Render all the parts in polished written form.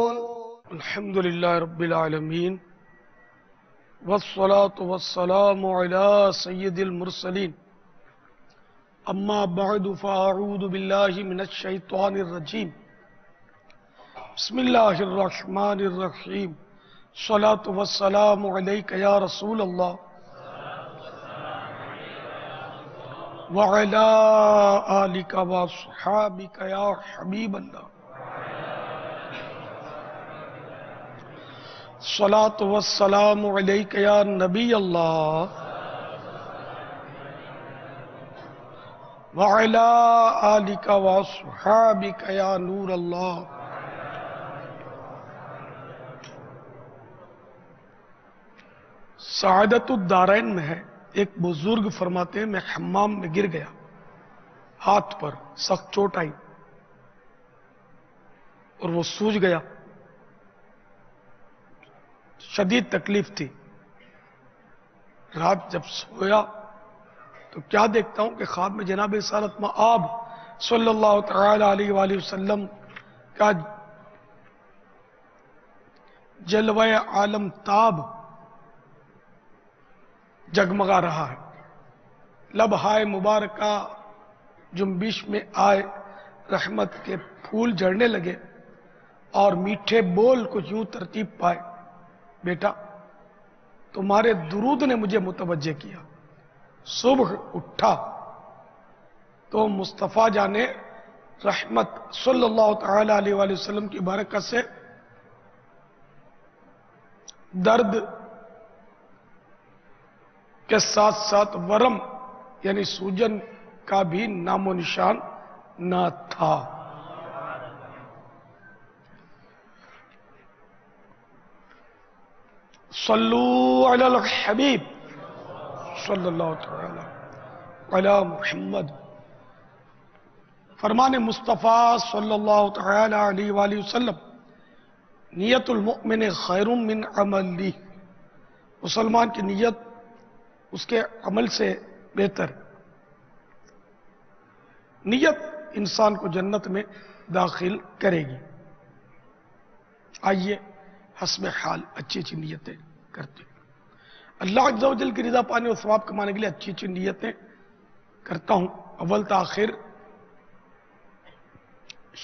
الحمد للہ رب العالمین والصلاة والسلام علی سید المرسلین اما بعد فاعوذ باللہ من الشیطان الرجیم بسم اللہ الرحمن الرحیم الصلاة والسلام علیک یا رسول اللہ وعلی آلک واصحابک یا حبیب اللہ الصلاة والسلام علیک یا نبی اللہ وعلی آلک واصحابک یا نور اللہ۔ سعادت الدارین میں ہے، ایک بزرگ فرماتے ہیں میں حمام میں گر گیا، ہاتھ پر سخت چوٹ آئی اور وہ سوج گیا، شدید تکلیف تھی۔ رات جب سویا تو کیا دیکھتا ہوں کہ خواب میں جناب رسالت مآب صلی اللہ تعالی علیہ وآلہ وسلم کا جلوہ عالم تاب جگمگا رہا ہے، لب ہائے مبارکہ جنبش میں آئے، رحمت کے پھول جھڑنے لگے اور میٹھے بول کچھ یوں ترتیب پائے، بیٹا تمہارے درود نے مجھے متوجہ کیا۔ صبح اٹھا تو مصطفیٰ جانے رحمت صلی اللہ تعالی علیہ وآلہ وسلم کی برکت سے درد کے ساتھ ساتھ ورم یعنی سوجن کا بھی نام و نشان نہ تھا۔ صلو علی الحبیب صلی اللہ تعالی علی محمد۔ فرمان مصطفیٰ صلی اللہ تعالی علیہ وآلہ وسلم، نیت المؤمن خیر من عملی، مسلمان کی نیت اس کے عمل سے بہتر۔ نیت انسان کو جنت میں داخل کرے گی۔ آئیے حسب حال اچھی اچھی نیتیں کرتے ہیں، اللہ عز و جل کی رضا پانے اور ثواب کمانے کے لیے اچھی اچھی نیتیں کرتا ہوں، اول تاخیر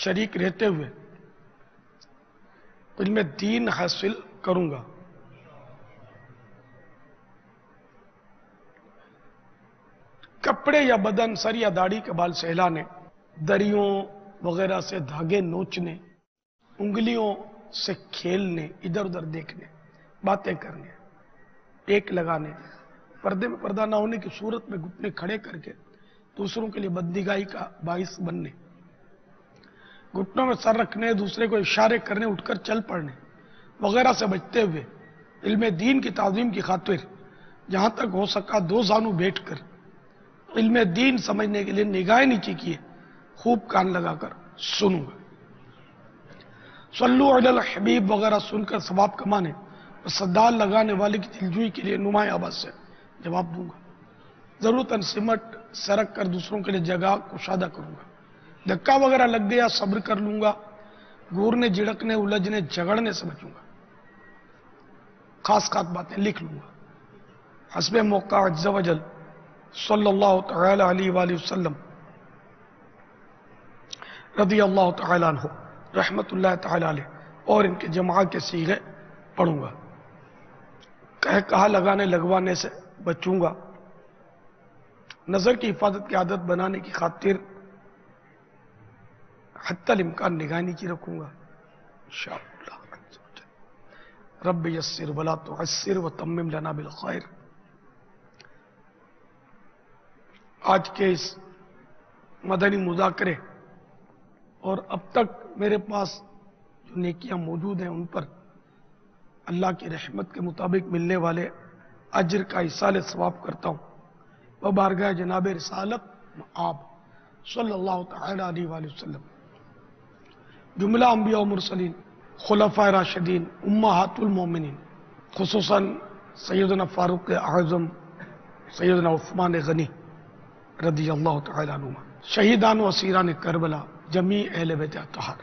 شریک رہتے ہوئے علم دین حاصل کروں گا۔ کپڑے یا بدن، سر یا داڑھی کے بال سہلانے، دریوں وغیرہ سے دھاگے نوچنے، انگلیوں سے کھیلنے، ادھر ادھر دیکھنے، باتیں کرنے، ٹیک لگانے، پردے میں پردہ نہ ہونے کی صورت میں گھٹنے کھڑے کر کے دوسروں کے لیے بدنگاہی کا باعث بننے، گھٹنوں میں سر رکھنے، دوسرے کو اشارے کرنے، اٹھ کر چل پڑنے وغیرہ سے بچتے ہوئے علم دین کی تعظیم کی خاطر جہاں تک ہو سکا دو زانو بیٹھ کر علم دین سمجھنے کے لیے نگاہیں نیچی کیے خوب کان لگا کر سنوں گا۔ صلو علی الحبیب وغیرہ سن کر ثواب کمانے اور صدال لگانے والے کی دلجوئی کے لیے نمایاں آواز سے جواب دوں گا۔ ضرورتاً سمٹ سرک کر دوسروں کے لیے جگہ کشادہ کروں گا۔ دھکا وغیرہ لگ گیا صبر کر لوں گا، گورنے جھڑکنے الجھنے جھگڑنے سے بچوں گا، خاص خاص باتیں لکھ لوں گا۔ حسب موقع عز و جل صلی اللہ تعالی علیہ وآلہ وسلم رضی اللہ تعالی عنہ رحمت اللہ تعالی علیہ اور ان کے جماعہ کے صیغے پڑھوں گا۔ کہا لگانے لگوانے سے بچوں گا۔ نظر کی حفاظت کی عادت بنانے کی خاطر حتی الامکان نگاہ نیچی رکھوں گا انشاءاللہ عز و جل۔ رب یسر ولا تعسر وتمم لنا بالخیر۔ آج کے اس مدنی مذاکرے اور اب تک میرے پاس جو نیکیاں موجود ہیں ان پر اللہ کی رحمت کے مطابق ملنے والے اجر کا ایصال ثواب کرتا ہوں وہ بارگاہ جناب رسالت مآب صلی اللہ تعالی علیہ وآلہ وسلم، جملہ انبیاء و مرسلین، خلفاء راشدین، امہات المومنین، خصوصاً سیدنا فاروق اعظم سیدنا عثمان غنی رضی اللہ تعالی عنہ، شہیدان و اسیران کربلا، جمیع اہل بیت اطہار۔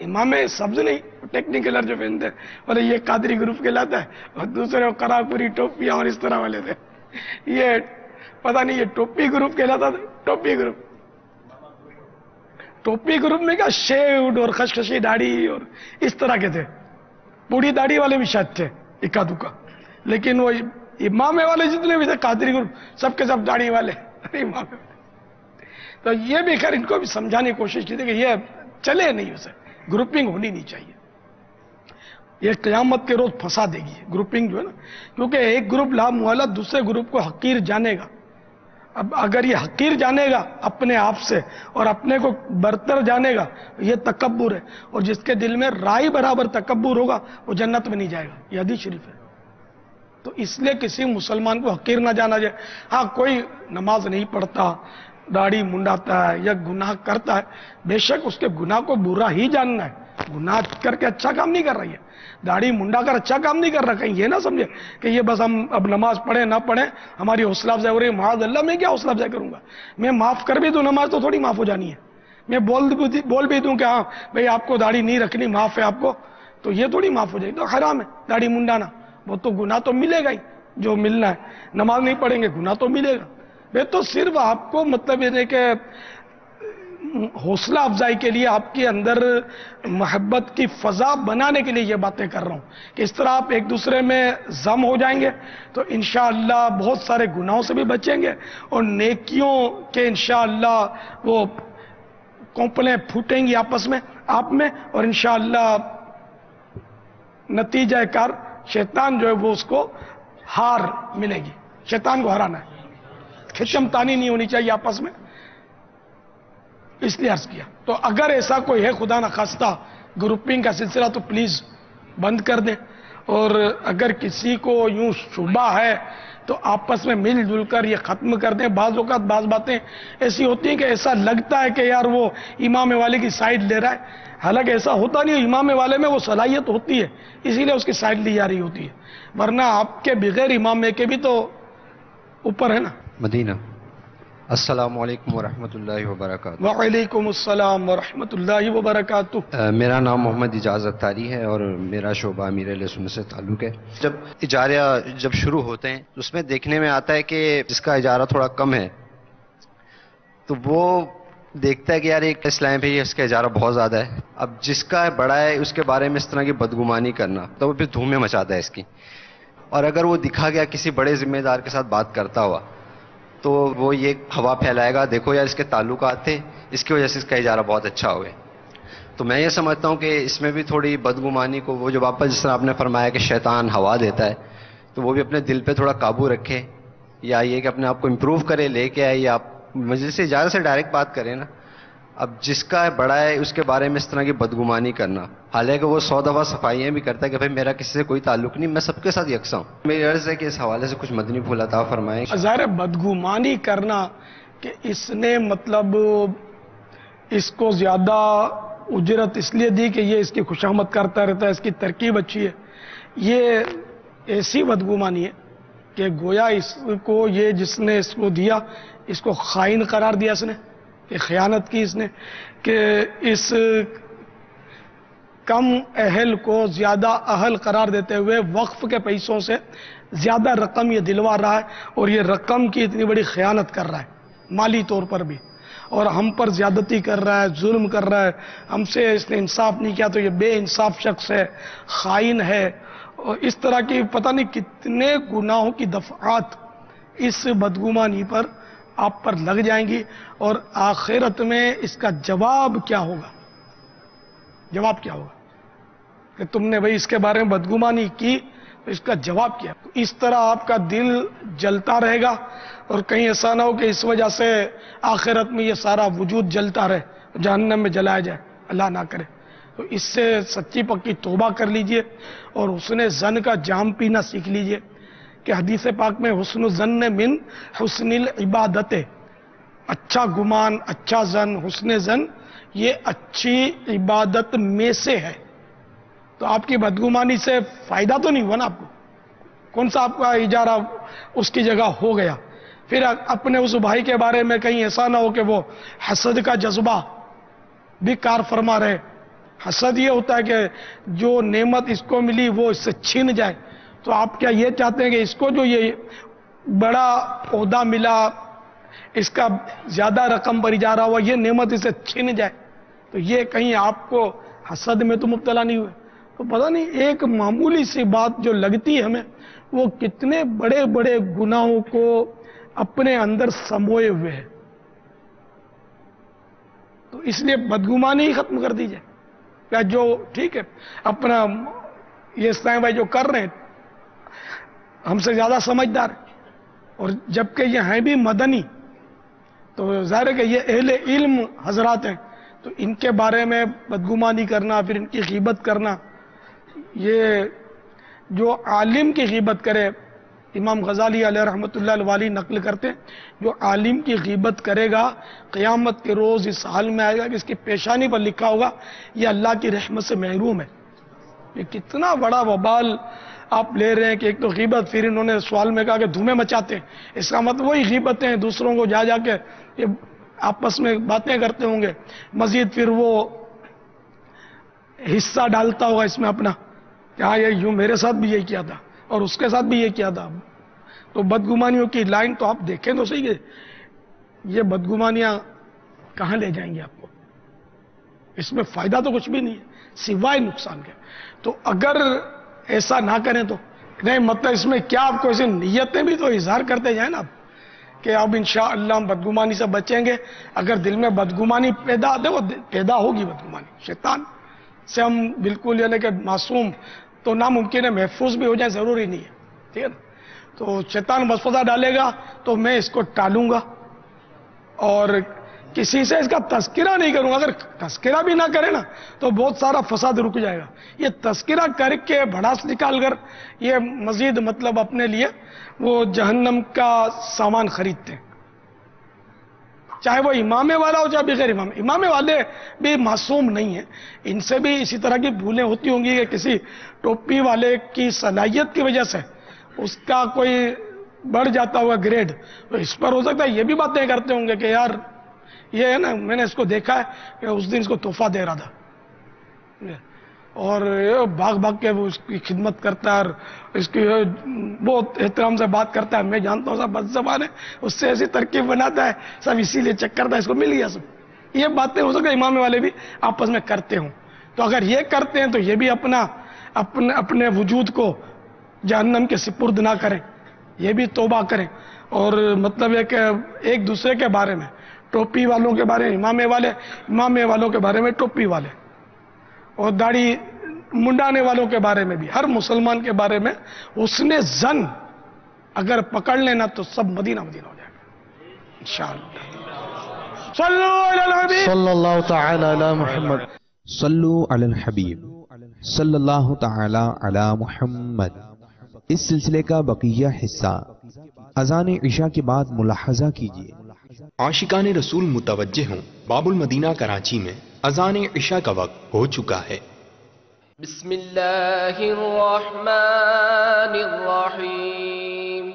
امام سبز نہیں، ٹیکنیکلر جو پہنتے بولے یہ قادری گروپ کہلاتا ہے، اور دوسرے کرا پوری ٹوپیاں اور اس طرح والے تھے، یہ پتہ نہیں یہ ٹوپی گروپ کہلاتا تھا، ٹوپی گروپ میں کیا شیوڈ اور خشخشی داڑھی اور اس طرح کے تھے، بوڑھی داڑھی والے بھی شاید تھے اکا دکا، لیکن وہ امام والے جتنے بھی تھے قادری گروپ سب کے سب داڑھی والے امام۔ تو یہ بھی خیر ان کو بھی سمجھانے کی کوشش کی تھی کہ یہ چلے نہیں، اسے گروپنگ ہونی نہیں چاہیے، یہ قیامت کے روز پھنسا دے گی گروپنگ جو ہے نا، کیونکہ ایک گروپ لا موالا دوسرے گروپ کو حقیر جانے گا۔ اب اگر یہ حقیر جانے گا اپنے آپ سے اور اپنے کو برتر جانے گا، یہ تکبر ہے، اور جس کے دل میں رائی برابر تکبر ہوگا وہ جنت میں نہیں جائے گا، یہ حدیث شریف ہے۔ تو اس لیے کسی مسلمان کو حقیر نہ جانا جائے۔ ہاں کوئی نماز نہیں پڑھتا، داڑھی منڈاتا ہے یا گناہ کرتا ہے، بے شک اس کے گناہ کو برا ہی جاننا ہے، گناہ کر کے اچھا کام نہیں کر رہی ہے، داڑھی منڈا کر اچھا کام نہیں کر رہا، کہیں یہ نہ سمجھے کہ یہ بس ہم اب نماز پڑھیں نہ پڑھیں ہماری حوصلہ افزائی ہو رہی ہے، معاذ اللہ میں کیا حوصلہ افزائی کروں گا، میں معاف کر بھی دوں نماز تو تھوڑی معاف ہو جانی ہے، میں بول بھی دوں کہ ہاں بھئی آپ کو داڑھی نہیں رکھنی معاف ہے آپ کو، تو یہ تھوڑی معاف ہو جائے گی، تو حرام ہے داڑھی منڈانا، وہ تو گناہ تو ملے گا ہی جو ملنا ہے، نماز نہیں پڑھیں گے گناہ تو ملے گا۔ یہ تو صرف آپ کو مطلب یہ ہے کہ حوصلہ افزائی کے لیے، آپ کے اندر محبت کی فضا بنانے کے لیے یہ باتیں کر رہا ہوں کہ اس طرح آپ ایک دوسرے میں ضم ہو جائیں گے تو انشاءاللہ بہت سارے گناہوں سے بھی بچیں گے اور نیکیوں کے انشاءاللہ وہ کونپلیں پھوٹیں گی آپس میں آپ میں، اور انشاءاللہ نتیجہ کار شیطان جو ہے وہ اس کو ہار ملے گی، شیطان کو ہرانا ہے، کھچم تانی نہیں ہونی چاہیے آپس میں، اس لیے عرض کیا۔ تو اگر ایسا کوئی ہے خدا نخواستہ گروپنگ کا سلسلہ تو پلیز بند کر دیں، اور اگر کسی کو یوں شبہ ہے تو آپس میں مل جل کر یہ ختم کر دیں۔ بعض اوقات بعض باتیں ایسی ہوتی ہیں کہ ایسا لگتا ہے کہ یار وہ امام والے کی سائڈ لے رہا ہے، حالانکہ ایسا ہوتا نہیں، امام والے میں وہ صلاحیت ہوتی ہے اسی لیے اس کی سائڈ لی جا رہی ہوتی ہے، ورنہ آپ کے بغیر امام کے بھی تو اوپر ہے نا۔ مدینہ۔ السلام علیکم ورحمۃ اللہ وبرکاتہ۔ وعلیکم السلام ورحمۃ اللہ وبرکاتہ۔ میرا نام محمد اجاز اختاری ہے اور میرا شعبہ امیر اہل سنت سے تعلق ہے۔ جب اجارہ شروع ہوتے ہیں تو اس میں دیکھنے میں آتا ہے کہ جس کا اجارہ تھوڑا کم ہے تو وہ دیکھتا ہے کہ یار ایک اسلام پہ اس کا اجارہ بہت زیادہ ہے، اب جس کا بڑا ہے اس کے بارے میں اس طرح کی بدگمانی کرنا تو وہ پھر دھومیں مچاتا ہے اس کی، اور اگر وہ دکھا گیا کسی بڑے ذمہ دار کے ساتھ بات کرتا ہوا تو وہ یہ ہوا پھیلائے گا، دیکھو یار اس کے تعلقات تھے اس کی وجہ سے اس کا اجارہ بہت اچھا ہوئے۔ تو میں یہ سمجھتا ہوں کہ اس میں بھی تھوڑی بدگمانی کو وہ جو واپس جس طرح آپ نے فرمایا کہ شیطان ہوا دیتا ہے تو وہ بھی اپنے دل پہ تھوڑا قابو رکھے، یا یہ کہ اپنے آپ کو امپروو کرے، لے کے آئے، یا آپ مجلس اجارہ سے ڈائریکٹ بات کریں نا۔ اب جس کا بڑا ہے اس کے بارے میں اس طرح کی بدگمانی کرنا، حالانکہ وہ 100 دفعہ صفائیاں بھی کرتا ہے کہ بھائی میرا کسی سے کوئی تعلق نہیں، میں سب کے ساتھ یکساں ہوں۔ میری عرض ہے کہ اس حوالے سے کچھ مدنی پھول عطا فرمائیں۔ ظاہر بدگمانی کرنا کہ اس نے مطلب اس کو زیادہ اجرت اس لیے دی کہ یہ اس کی خوشامد کرتا رہتا ہے، اس کی ترکیب اچھی ہے، یہ ایسی بدگمانی ہے کہ گویا اس کو یہ جس نے اس کو دیا اس کو خائن قرار دیا، اس نے کہ خیانت کی، اس نے کہ اس کم اہل کو زیادہ اہل قرار دیتے ہوئے وقف کے پیسوں سے زیادہ رقم یہ دلوا رہا ہے، اور یہ رقم کی اتنی بڑی خیانت کر رہا ہے مالی طور پر بھی، اور ہم پر زیادتی کر رہا ہے، ظلم کر رہا ہے، ہم سے اس نے انصاف نہیں کیا تو یہ بے انصاف شخص ہے، خائن ہے، اور اس طرح کی پتہ نہیں کتنے گناہوں کی دفعات اس بدگمانی پر آپ پر لگ جائیں گی، اور آخرت میں اس کا جواب کیا ہوگا، جواب کیا ہوگا کہ تم نے بھئی اس کے بارے میں بدگمانی کی تو اس کا جواب کیا۔ اس طرح آپ کا دل جلتا رہے گا، اور کہیں ایسا نہ ہو کہ اس وجہ سے آخرت میں یہ سارا وجود جلتا رہے، جہنم میں جلایا جائے، اللہ نہ کرے۔ تو اس سے سچی پکی توبہ کر لیجئے اور حسن ظن کا جام پینا سیکھ لیجئے کہ حدیث پاک میں حسن الظن من حسن العبادت، اچھا گمان، اچھا ظن، حسن ظن یہ اچھی عبادت میں سے ہے۔ تو آپ کی بدگمانی سے فائدہ تو نہیں ہوا نا، آپ کو کون سا آپ کا اجارہ اس کی جگہ ہو گیا۔ پھر اپنے اس بھائی کے بارے میں کہیں ایسا نہ ہو کہ وہ حسد کا جذبہ بھی کار فرما رہے، حسد یہ ہوتا ہے کہ جو نعمت اس کو ملی وہ اس سے چھین جائے. تو آپ کیا یہ چاہتے ہیں کہ اس کو جو یہ بڑا عہدہ ملا، اس کا زیادہ رقم پر جا رہا ہوا، یہ نعمت اسے چھین جائے؟ تو یہ کہیں آپ کو حسد میں تو مبتلا نہیں ہوئے؟ تو پتہ نہیں ایک معمولی سی بات جو لگتی ہے ہمیں، وہ کتنے بڑے بڑے گناہوں کو اپنے اندر سموئے ہوئے ہے. تو اس لیے بدگمانی ہی ختم کر دیجئے. کیا جو ٹھیک ہے اپنا یہ اسلام بھائی جو کر رہے ہیں ہم سے زیادہ سمجھدار ہیں، اور جبکہ یہ ہیں بھی مدنی، تو ظاہر ہے کہ یہ اہل علم حضرات ہیں، تو ان کے بارے میں بدگمانی کرنا، پھر ان کی غیبت کرنا، یہ جو عالم کی غیبت کرے، امام غزالی علیہ رحمۃ اللہ الوالی نقل کرتے ہیں، جو عالم کی غیبت کرے گا قیامت کے روز اس حال میں آئے گا کہ اس کی پیشانی پر لکھا ہوگا یہ اللہ کی رحمت سے محروم ہے. یہ کتنا بڑا وبال آپ لے رہے ہیں کہ ایک تو غیبت، پھر انہوں نے سوال میں کہا کہ دھومے مچاتے ہیں. اس کا مطلب وہی غیبتیں ہیں، دوسروں کو جا جا کے یہ آپس میں باتیں کرتے ہوں گے. مزید پھر وہ حصہ ڈالتا ہوگا اس میں اپنا کہ ہاں یہ یوں میرے ساتھ بھی یہی کیا تھا اور اس کے ساتھ بھی یہ کیا تھا. تو بدگمانیوں کی لائن تو آپ دیکھیں تو صحیح کہ یہ بدگمانیاں کہاں لے جائیں گے آپ کو؟ اس میں فائدہ تو کچھ بھی نہیں ہے سوائے نقصان کے. تو اگر ایسا نہ کریں تو نہیں، مطلب اس میں کیا آپ کو ایسی نیتیں بھی تو اظہار کرتے جائیں نا آپ کہ اب انشاءاللہ ہم بدگمانی سے بچیں گے. اگر دل میں بدگمانی پیدا ہوگی، بدگمانی شیطان سے ہم بالکل یعنی کہ معصوم تو ناممکن ہے، محفوظ بھی ہو جائے ضروری نہیں ہے، ٹھیک ہے نا. تو شیطان وسوسہ ڈالے گا تو میں اس کو ٹالوں گا اور کسی سے اس کا تذکرہ نہیں کروں گا. اگر تذکرہ بھی نہ کرے نا تو بہت سارا فساد رک جائے گا. یہ تذکرہ کر کے بھڑاس نکال کر یہ مزید مطلب اپنے لیے وہ جہنم کا سامان خریدتے ہیں، چاہے وہ امام والا ہو چاہے بغیر امام والے بھی معصوم نہیں ہیں. ان سے بھی اسی طرح کی بھولیں ہوتی ہوں گی کہ کسی ٹوپی والے کی صلاحیت کی وجہ سے اس کا کوئی بڑھ جاتا ہوا گریڈ، تو اس پر ہو سکتا ہے یہ بھی باتیں کرتے ہوں گے کہ یار یہ ہے نا میں نے اس کو دیکھا ہے کہ اس دن اس کو تحفہ دے رہا تھا اور بھاگ بھاگ کے وہ اس کی خدمت کرتا ہے اور اس کی بہت احترام سے بات کرتا ہے. میں جانتا ہوں سب بد زبان ہے، اس سے ایسی ترکیب بناتا ہے سب اسی لیے چیک کرتا ہے اس کو مل گیا سب. یہ باتیں ہو سکتا ہے امام والے بھی آپس میں کرتے ہوں. تو اگر یہ کرتے ہیں تو یہ بھی اپنے وجود کو جہنم کے سپرد نہ کریں، یہ بھی توبہ کریں. اور مطلب ہے کہ ایک دوسرے کے بارے میں، ٹوپی والوں کے بارے میں امام والوں کے بارے میں ٹوپی والے، اور داڑھی منڈانے والوں کے بارے میں بھی، ہر مسلمان کے بارے میں حسن ظن اگر پکڑ لینا تو سب مدینہ ہو جائے گا انشاءاللہ. صلو علی الحبیب صلی اللہ تعالی علی محمد. صلو علی الحبیب صلی اللہ تعالی علی محمد. اس سلسلے کا بقیہ حصہ اذان عشاء کے بعد ملاحظہ کیجیے. عاشقان رسول متوجہ ہوں، باب المدینہ کراچی میں اذان عشاء کا وقت ہو چکا ہے. بسم اللہ الرحمن الرحیم.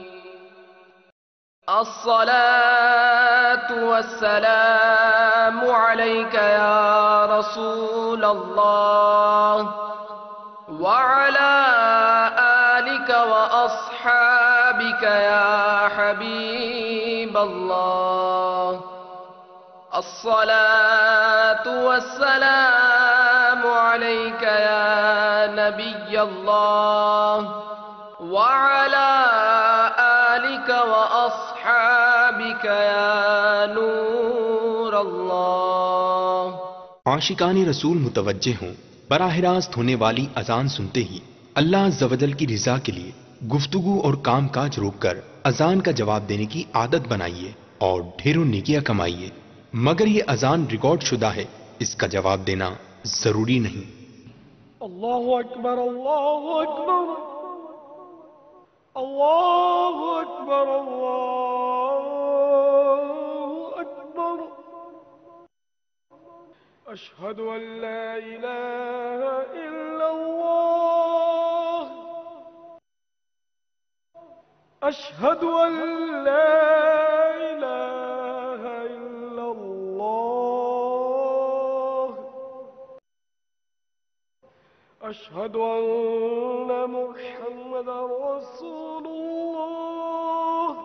الصلاة والسلام علیک یا رسول اللہ وعلى آلك وأصحابك يا حبيب الله. الصلاة والسلام عليك يا نبي الله وعلى آلك وأصحابك يا نور الله. عاشقان رسول متوجہ ہوں، براہ راست ہونے والی اذان سنتے ہی اللہ عز و جل کی رضا کے لیے گفتگو اور کام کاج روک کر اذان کا جواب دینے کی عادت بنائیے اور ڈھیروں نیکیاں کمائیے. مگر یہ اذان ریکارڈ شدہ ہے، اس کا جواب دینا ضروری نہیں. اللہ اکبر اللہ اکبر اللہ اکبر اللہ اکبر. اشہد ان لا الہ الا اللہ اشہد ان لا الہ الا اللہ أشهد أن محمدا رسول الله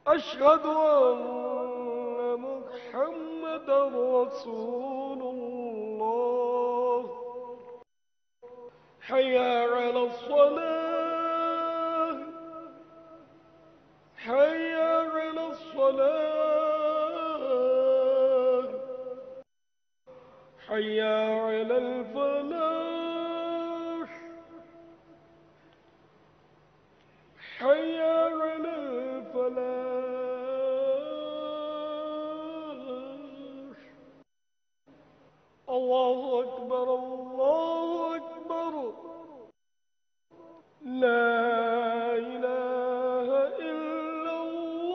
أشهد أن محمدا رسول الله حي على الصلاة حي على الصلاة حي على الفلاح حي على الفلاح الله أكبر الله أكبر لا إله إلا الله.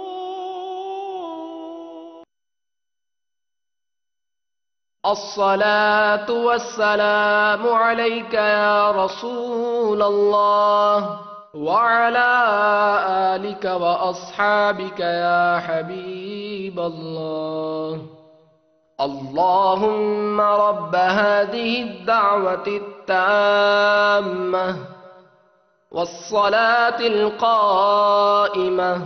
الصلاة والسلام عليك يا رسول الله وعلى آلك وأصحابك يا حبيب الله. اللهم رب هذه الدعوة التامة والصلاة القائمة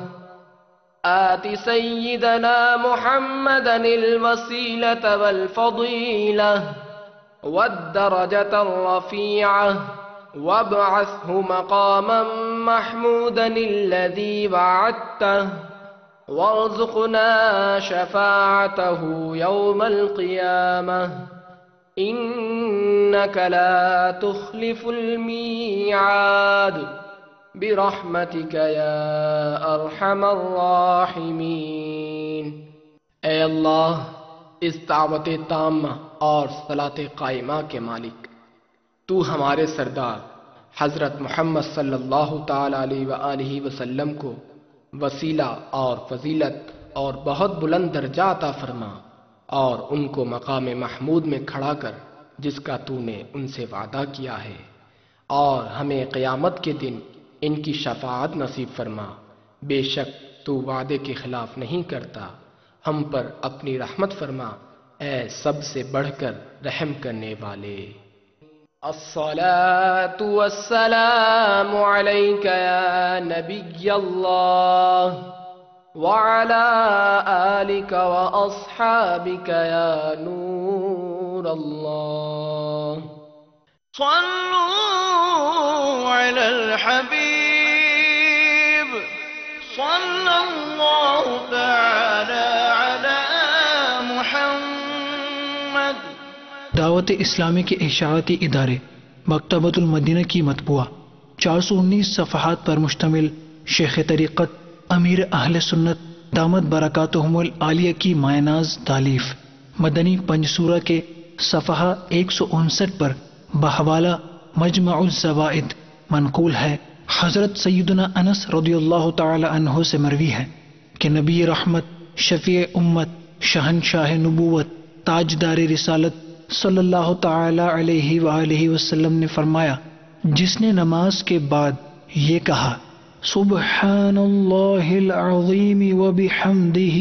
آت سيدنا محمدا الوسيلة والفضيلة والدرجة الرفيعة وابعثه مقاما محمودا الذي وعدته وارزقنا شفاعته يوم القيامة إنك لا تخلف الميعاد برحمتك يا أرحم الراحمين. اے اللہ، اس دعوت تامہ اور صلاۃ قائمہ کے مالک، تو ہمارے سردار حضرت محمد صلی اللہ تعالی علیہ وآلہ وسلم کو وسیلہ اور فضیلت اور بہت بلند درجہ عطا فرما اور ان کو مقام محمود میں کھڑا کر جس کا تو نے ان سے وعدہ کیا ہے، اور ہمیں قیامت کے دن ان کی شفاعت نصیب فرما. بے شک تو وعدے کے خلاف نہیں کرتا. ہم پر اپنی رحمت فرما اے سب سے بڑھ کر رحم کرنے والے. الصلاة والسلام عليك يا نبي الله وعلى آلك وأصحابك يا نور الله. صلوا على الحبيب صلى الله تعالى على محمد. دعوت اسلامی کے اشاعتی ادارے مکتبۃ المدینہ کی مطبوعہ 419 صفحات پر مشتمل شیخ طریقت امیر اہل سنت دامت برکاتہم العالیہ کی مائناز تالیف مدنی پنجسورہ کے صفحہ 159 پر بحوالہ مجمع الزوائد منقول ہے. حضرت سیدنا انس رضی اللہ تعالی عنہ سے مروی ہے کہ نبی رحمت، شفیع امت، شہنشاہ نبوت، تاجدار رسالت صلی اللہ تعالی علیہ وآلہ وسلم نے فرمایا، جس نے نماز کے بعد یہ کہا سبحان اللہ العظیم وبحمدہ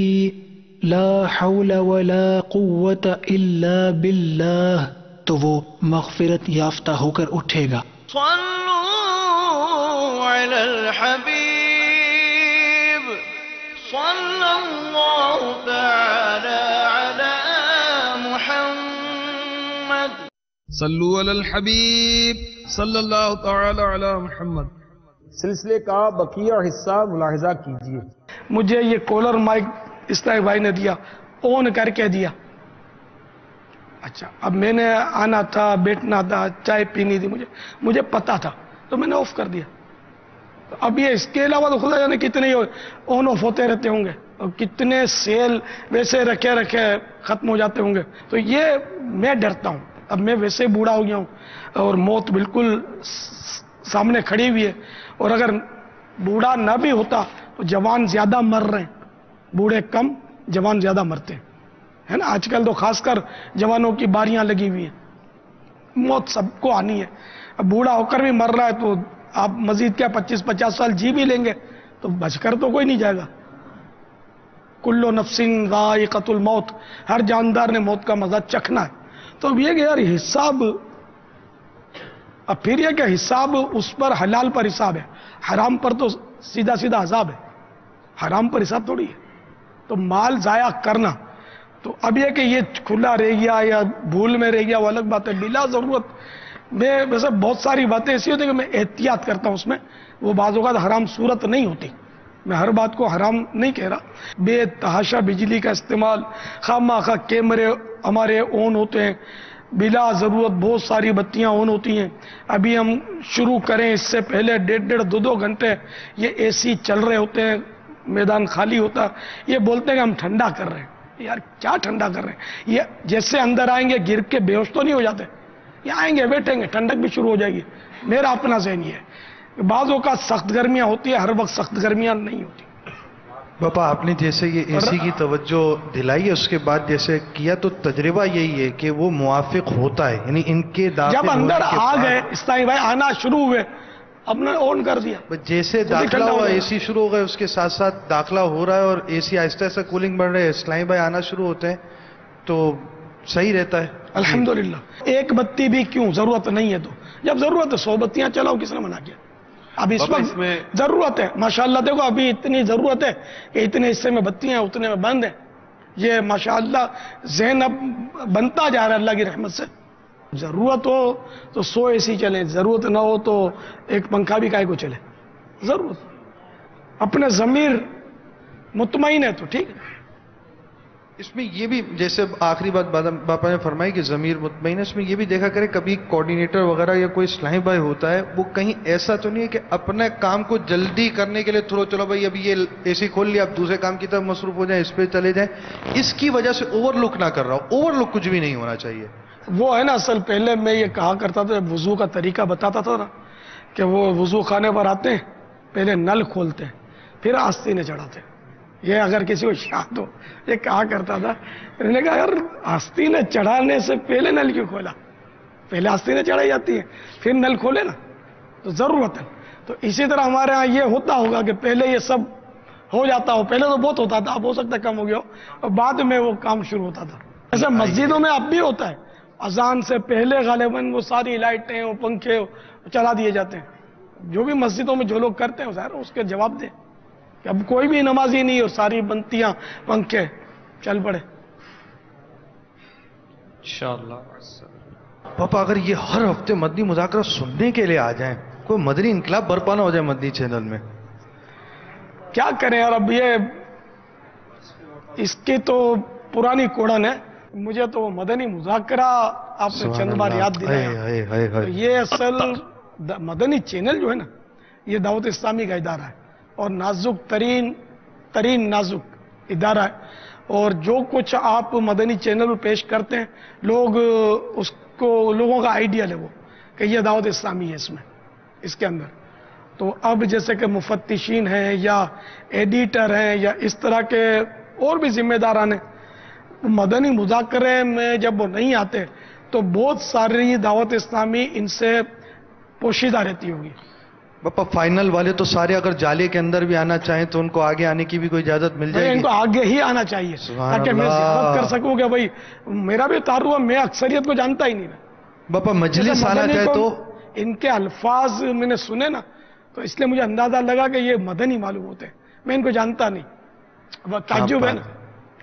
لا حول ولا قوة الا باللہ، تو وہ مغفرت یافتہ ہو کر اٹھے گا. صلوا علی الحبیب صلی اللہ تعالی علی محمد. صلو علی الحبیب صلی اللہ تعالی علی محمد. سلسلے کا بقیہ حصہ ملاحظہ کیجیے. مجھے یہ کولر مائک اسلائی بھائی نے دیا، آن کر کے دیا. اچھا، اب میں نے آنا تھا، بیٹھنا تھا، چائے پینی تھی، مجھے پتا تھا تو میں نے آف کر دیا. اب یہ اس کے علاوہ تو خدا جانے کتنے آن آف ہوتے رہتے ہوں گے اور کتنے سیل ویسے رکھے ختم ہو جاتے ہوں گے. تو یہ میں ڈرتا ہوں. اب میں ویسے بوڑھا ہو گیا ہوں اور موت بالکل سامنے کھڑی ہوئی ہے، اور اگر بوڑھا نہ بھی ہوتا تو جوان زیادہ مر رہے ہیں. بوڑھے کم، جوان زیادہ مرتے ہیں، ہے نا. آج کل تو خاص کر جوانوں کی باریاں لگی ہوئی ہیں. موت سب کو آنی ہے. اب بوڑھا ہو کر بھی مر رہا ہے تو آپ مزید کیا 25-50 سال جی بھی لیں گے تو بچ کر تو کوئی نہیں جائے گا. کلو نفس ذائقۃ الموت، ہر جاندار نے موت کا مزہ چکھنا ہے. تو اب یہ کہ یار حساب اب پھر یہ کہ حساب اس پر حلال پر حساب ہے، حرام پر تو سیدھا سیدھا عذاب ہے، حرام پر حساب تھوڑی ہے. تو مال ضائع کرنا، تو اب یہ کہ یہ کھلا رہ گیا یا بھول میں رہ گیا وہ الگ بات ہے. بلا ضرورت میں ویسے بہت ساری باتیں ایسی ہوتی ہیں کہ میں احتیاط کرتا ہوں اس میں، وہ بعض اوقات حرام صورت نہیں ہوتی، میں ہر بات کو حرام نہیں کہہ رہا. بے تحاشا بجلی کا استعمال، خواہ مخواہ کیمرے ہمارے آن ہوتے ہیں، بلا ضرورت بہت ساری بتیاں آن ہوتی ہیں. ابھی ہم شروع کریں اس سے پہلے 1.5-2 گھنٹے یہ اے سی چل رہے ہوتے ہیں، میدان خالی ہوتا، یہ بولتے ہیں کہ ہم ٹھنڈا کر رہے ہیں. یار کیا ٹھنڈا کر رہے ہیں؟ یہ جیسے اندر آئیں گے گر کے بے ہوش تو نہیں ہو جاتے، یہ آئیں گے بیٹھیں گے ٹھنڈک بھی شروع ہو جائے گی. میرا اپنا ذہن یہ ہے، بعض اوقات سخت گرمیاں ہوتی ہیں، ہر وقت سخت گرمیاں نہیں ہوتی. باپا آپ نے جیسے یہ اے سی کی توجہ دلائی ہے، اس کے بعد جیسے کیا تو تجربہ یہی ہے کہ وہ موافق ہوتا ہے، یعنی ان کے داخل جب اندر ہونے کے آ بعد گئے اسلامی بھائی آنا شروع ہوئے، ہم نے آن کر دیا. جیسے داخلہ ہوا اے سی شروع ہو گئے، اس کے ساتھ ساتھ داخلہ ہو رہا ہے اور اے سی آہستہ آہستہ کولنگ بڑھ رہے ہیں، اسلامی بھائی آنا شروع ہوتے ہیں تو صحیح رہتا ہے. الحمدللہ. ایک بتی بھی کیوں، ضرورت نہیں ہے تو جب ضرورت ہے 100 بتیاں چلاؤ، کس نے منع کیا؟ اب اس وقت ضرورت ہے، ماشاءاللہ دیکھو ابھی اتنی ضرورت ہے کہ اتنے حصے میں بتیاں ہیں اتنے میں بند ہیں. یہ ماشاءاللہ ذہن اب بنتا جا رہا ہے اللہ کی رحمت سے. ضرورت ہو تو 100 اے سی چلیں، ضرورت نہ ہو تو ایک پنکھا بھی کائے کو چلے. ضرورت اپنے ضمیر مطمئن ہے تو ٹھیک ہے. اس میں یہ بھی جیسے آخری بات باپا نے فرمائی کہ ضمیر مطمئن ہے، اس میں یہ بھی دیکھا کرے کبھی کوآرڈینیٹر وغیرہ یا کوئی اسلامی بھائی ہوتا ہے وہ کہیں ایسا تو نہیں ہے کہ اپنے کام کو جلدی کرنے کے لیے چلو بھائی ابھی یہ اے سی کھول لیا، اب دوسرے کام کی طرف مصروف ہو جائیں، اس پہ چلے جائیں، اس کی وجہ سے اوور لک نہ کر رہا ہو. اوور لک کچھ بھی نہیں ہونا چاہیے. وہ ہے نا اصل پہلے میں یہ کہا کرتا تھا، وضو کا طریقہ بتاتا تھا نا کہ وہ وضو خانے پر آتے ہیں پہلے نل کھولتے ہیں پھر آستینے چڑھاتے ہیں. یہ اگر کسی کو شاد ہو یہ کہا کرتا تھا. میں نے کہا یار آستینے چڑھانے سے پہلے نل کیوں کھولا؟ پہلے آستینے چڑھائی جاتی ہیں پھر نل کھولے نا، تو ضرورت ہے. تو اسی طرح ہمارے ہاں یہ ہوتا ہوگا کہ پہلے یہ سب ہو جاتا ہو، پہلے تو بہت ہوتا تھا، اب ہو سکتا ہے کم ہو گیا ہو، اور بعد میں وہ کام شروع ہوتا تھا. ایسا مسجدوں میں اب بھی ہوتا ہے، اذان سے پہلے غالباً وہ ساری لائٹیں وہ پنکھے چلا دیے جاتے ہیں. جو بھی مسجدوں میں جو لوگ کرتے ہیں ظاہر اس کے جواب دیں کہ اب کوئی بھی نمازی نہیں اور ساری بنتیاں پنکھے چل پڑے. انشاءاللہ. پاپا اگر یہ ہر ہفتے مدنی مذاکرہ سننے کے لیے آ جائیں، کوئی مدنی انقلاب برپا نہ ہو جائے مدنی چینل میں؟ کیا کریں یار، اب یہ اس کی تو پرانی کوڑن ہے. مجھے تو مدنی مذاکرہ آپ نے چند بار یاد دلایا. یہ اصل مدنی چینل جو ہے نا یہ دعوت اسلامی کا ادارہ ہے اور نازک ترین نازک ادارہ ہے. اور جو کچھ آپ مدنی چینل پر پیش کرتے ہیں لوگ اس کو لوگوں کا آئیڈیل ہے وہ کہ یہ دعوت اسلامی ہے اس کے اندر. تو اب جیسے کہ مفتشین ہیں یا ایڈیٹر ہیں یا اس طرح کے اور بھی ذمہ داران ہیں، مدنی مذاکرے میں جب وہ نہیں آتے تو بہت ساری دعوت اسلامی ان سے پوشیدہ رہتی ہوگی. باپا فائنل والے تو سارے اگر جالے کے اندر بھی آنا چاہیں تو ان کو آگے آنے کی بھی کوئی اجازت مل جائے گی؟ ان کو آگے ہی آنا چاہیے تاکہ میں زیارت کر سکوں کہ بھائی میرا بھی تعارف ہے، میں اکثریت کو جانتا ہی نہیں. باپا مجلس آنا چاہے تو ان کے الفاظ میں نے سنے نا تو اس لیے مجھے اندازہ لگا کہ یہ مدنی معلوم ہوتے ہیں، میں ان کو جانتا نہیں. تعجب ہے نا.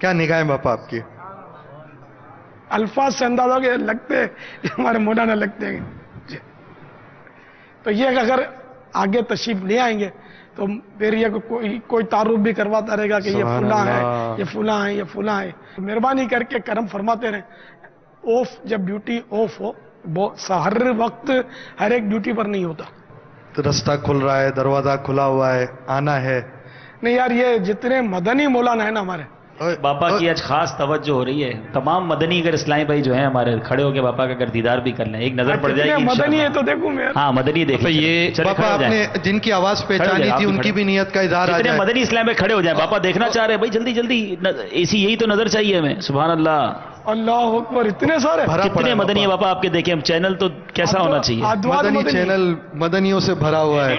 کیا نگاہیں باپا آپ کی؟ الفاظ سے اندازہ کہ لگتے ہمارے مولانا لگتے ہیں. تو یہ اگر آگے تشریف لے آئیں گے تو پھر یہ کوئی تعارف بھی کرواتا رہے گا کہ یہ فلاں ہے یہ فلاں ہے یہ فلاں ہے. مہربانی کر کے کرم فرماتے رہیں. آف جب ڈیوٹی آف ہو، ہر وقت ہر ایک ڈیوٹی پر نہیں ہوتا. رستہ کھل رہا ہے، دروازہ کھلا ہوا ہے، آنا ہے. نہیں یار یہ جتنے مدنی مولانا ہیں نا ہمارے باپا کی آج خاص توجہ ہو رہی ہے. تمام مدنی اگر اسلامی بھائی جو ہیں ہمارے کھڑے ہو کے باپا کا اگر دیدار بھی کر لیں، ایک نظر پڑ جائے گی. مدنی ہے تو دیکھوں میں. ہاں مدنی دیکھیں. یہ باپا آپ نے جن کی آواز پہچانی تھی ان کی بھی نیت کا اظہار آ جائے. مدنی اسلام میں کھڑے ہو جائیں. باپا دیکھنا چاہ رہے ہیں بھائی، جلدی جلدی ایسی یہی تو نظر چاہیے ہمیں. سبحان اللہ، اللہ اکبر. اتنے سارے کتنے مدنی ہے باپا آپ کے. دیکھیں ہم چینل تو کیسا ہونا چاہیے. مدنی چینل مدنیوں سے بھرا ہوا ہے.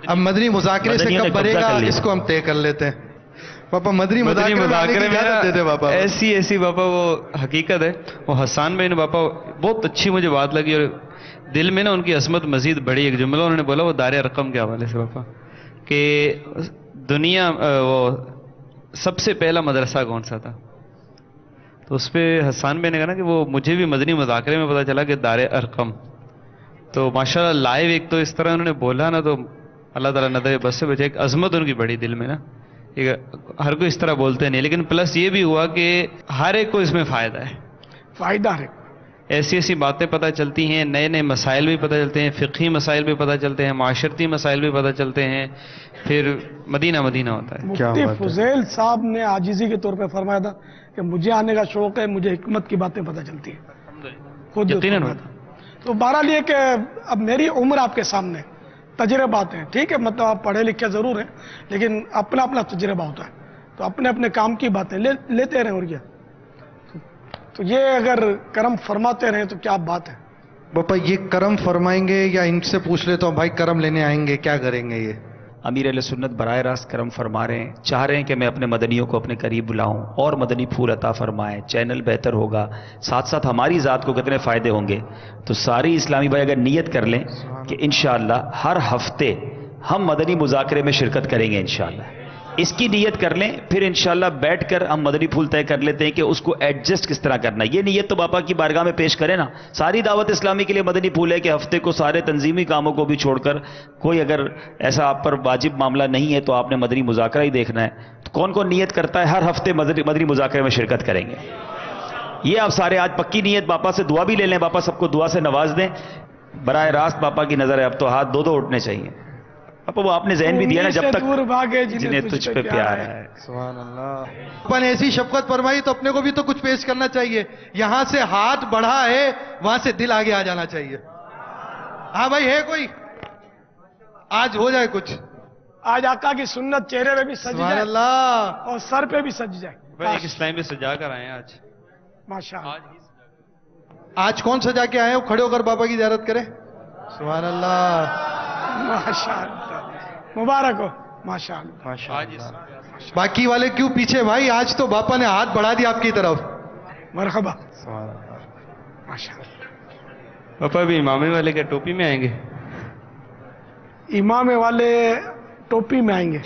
اب مدنی مذاکرے سے کب بھرے گا اس کو ہم طے کر لیتے ہیں. پاپا مدنی مذاکرے میں ایسی باپا وہ حقیقت ہے. وہ حسان بھائی نے باپا بہت اچھی مجھے بات لگی اور دل میں نا ان کی عظمت مزید بڑی. ایک جملہ انہوں نے بولا وہ دار ارقم کے حوالے سے پاپا کہ دنیا وہ سب سے پہلا مدرسہ کون سا تھا؟ تو اس پہ حسان بھائی نے کہا نا کہ وہ مجھے بھی مدنی مذاکرے میں پتا چلا کہ دار ارقم. تو ماشاءاللہ لائیو ایک تو اس طرح انہوں نے بولا نا تو اللہ تعالیٰ نظر بس سے بچے. ایک عظمت ان کی بڑی دل میں نا, ہر کوئی اس طرح بولتے نہیں, لیکن پلس یہ بھی ہوا کہ ہر ایک کو اس میں فائدہ ہے. فائدہ ہے, ایسی ایسی باتیں پتہ چلتی ہیں, نئے نئے مسائل بھی پتہ چلتے ہیں, فقہی مسائل بھی پتہ چلتے ہیں, معاشرتی مسائل بھی پتہ چلتے ہیں, پھر مدینہ مدینہ ہوتا ہے. مفتی فضیل صاحب نے عاجزی کے طور پہ فرمایا تھا کہ مجھے آنے کا شوق ہے, مجھے حکمت کی باتیں پتہ چلتی ہیں. خود یقیناً. تو بہرحال یہ کہ اب میری عمر آپ کے سامنے, تجربات ہیں, ٹھیک ہے, مطلب آپ پڑھے لکھے ضرور ہیں لیکن اپنا اپنا تجربہ ہوتا ہے, تو اپنے اپنے کام کی باتیں لیتے رہیں. اور کیا تو یہ اگر کرم فرماتے رہیں تو کیا بات ہے. باپا یہ کرم فرمائیں گے یا ان سے پوچھ لیتا ہوں بھائی کرم لینے آئیں گے, کیا کریں گے؟ یہ امیر اہل سنت براہ راست کرم فرما رہے ہیں, چاہ رہے ہیں کہ میں اپنے مدنیوں کو اپنے قریب بلاؤں اور مدنی پھول عطا فرمائیں, چینل بہتر ہوگا, ساتھ ساتھ ہماری ذات کو کتنے فائدے ہوں گے. تو ساری اسلامی بھائی اگر نیت کر لیں کہ انشاءاللہ ہر ہفتے ہم مدنی مذاکرے میں شرکت کریں گے انشاءاللہ, اس کی نیت کر لیں, پھر انشاءاللہ بیٹھ کر ہم مدنی پھول طے کر لیتے ہیں کہ اس کو ایڈجسٹ کس طرح کرنا ہے. یہ نیت تو باپا کی بارگاہ میں پیش کریں نا. ساری دعوت اسلامی کے لیے مدنی پھول ہے کہ ہفتے کو سارے تنظیمی کاموں کو بھی چھوڑ کر, کوئی اگر ایسا آپ پر واجب معاملہ نہیں ہے تو آپ نے مدنی مذاکرہ ہی دیکھنا ہے. تو کون کون نیت کرتا ہے ہر ہفتے مدنی مذاکرے میں شرکت کریں گے؟ یہ آپ سارے آج پکی نیت باپا سے دعا بھی لے لیں, باپا سب کو دعا سے نواز دیں. براہ راست باپا کی نظر ہے, اب تو ہاتھ دو اٹھنے چاہیے. اب وہ آپ نے ذہن بھی دیا نا, جب تک دور بھاگے جنہیں تجھ پہ پیار ہے. سبحان اللہ. اپن ایسی شفقت فرمائی تو اپنے کو بھی تو کچھ پیش کرنا چاہیے. یہاں سے ہاتھ بڑھا ہے, وہاں سے دل آگے آ جانا چاہیے. ہاں بھائی ہے کوئی, آج ہو جائے کچھ. آج آقا کی سنت چہرے پہ بھی سج سبحان جائے اللہ. اور سر پہ بھی سج جائے. ایک اسلام میں سجا کر آئے ہیں آج. ماشاءاللہ. آج کون سجا کے آئے ہو؟ کھڑے ہو کر بابا کی زیارت کرے. سبحان اللہ. ماشاءاللہ, مبارک ہو. ماشاءاللہ. باقی والے کیوں پیچھے بھائی؟ آج تو باپا نے ہاتھ بڑھا دیا آپ کی طرف. مرحبا. ماشاءاللہ. پاپا بھی امامے والے کے ٹوپی میں آئیں گے؟ امامے والے ٹوپی میں آئیں گے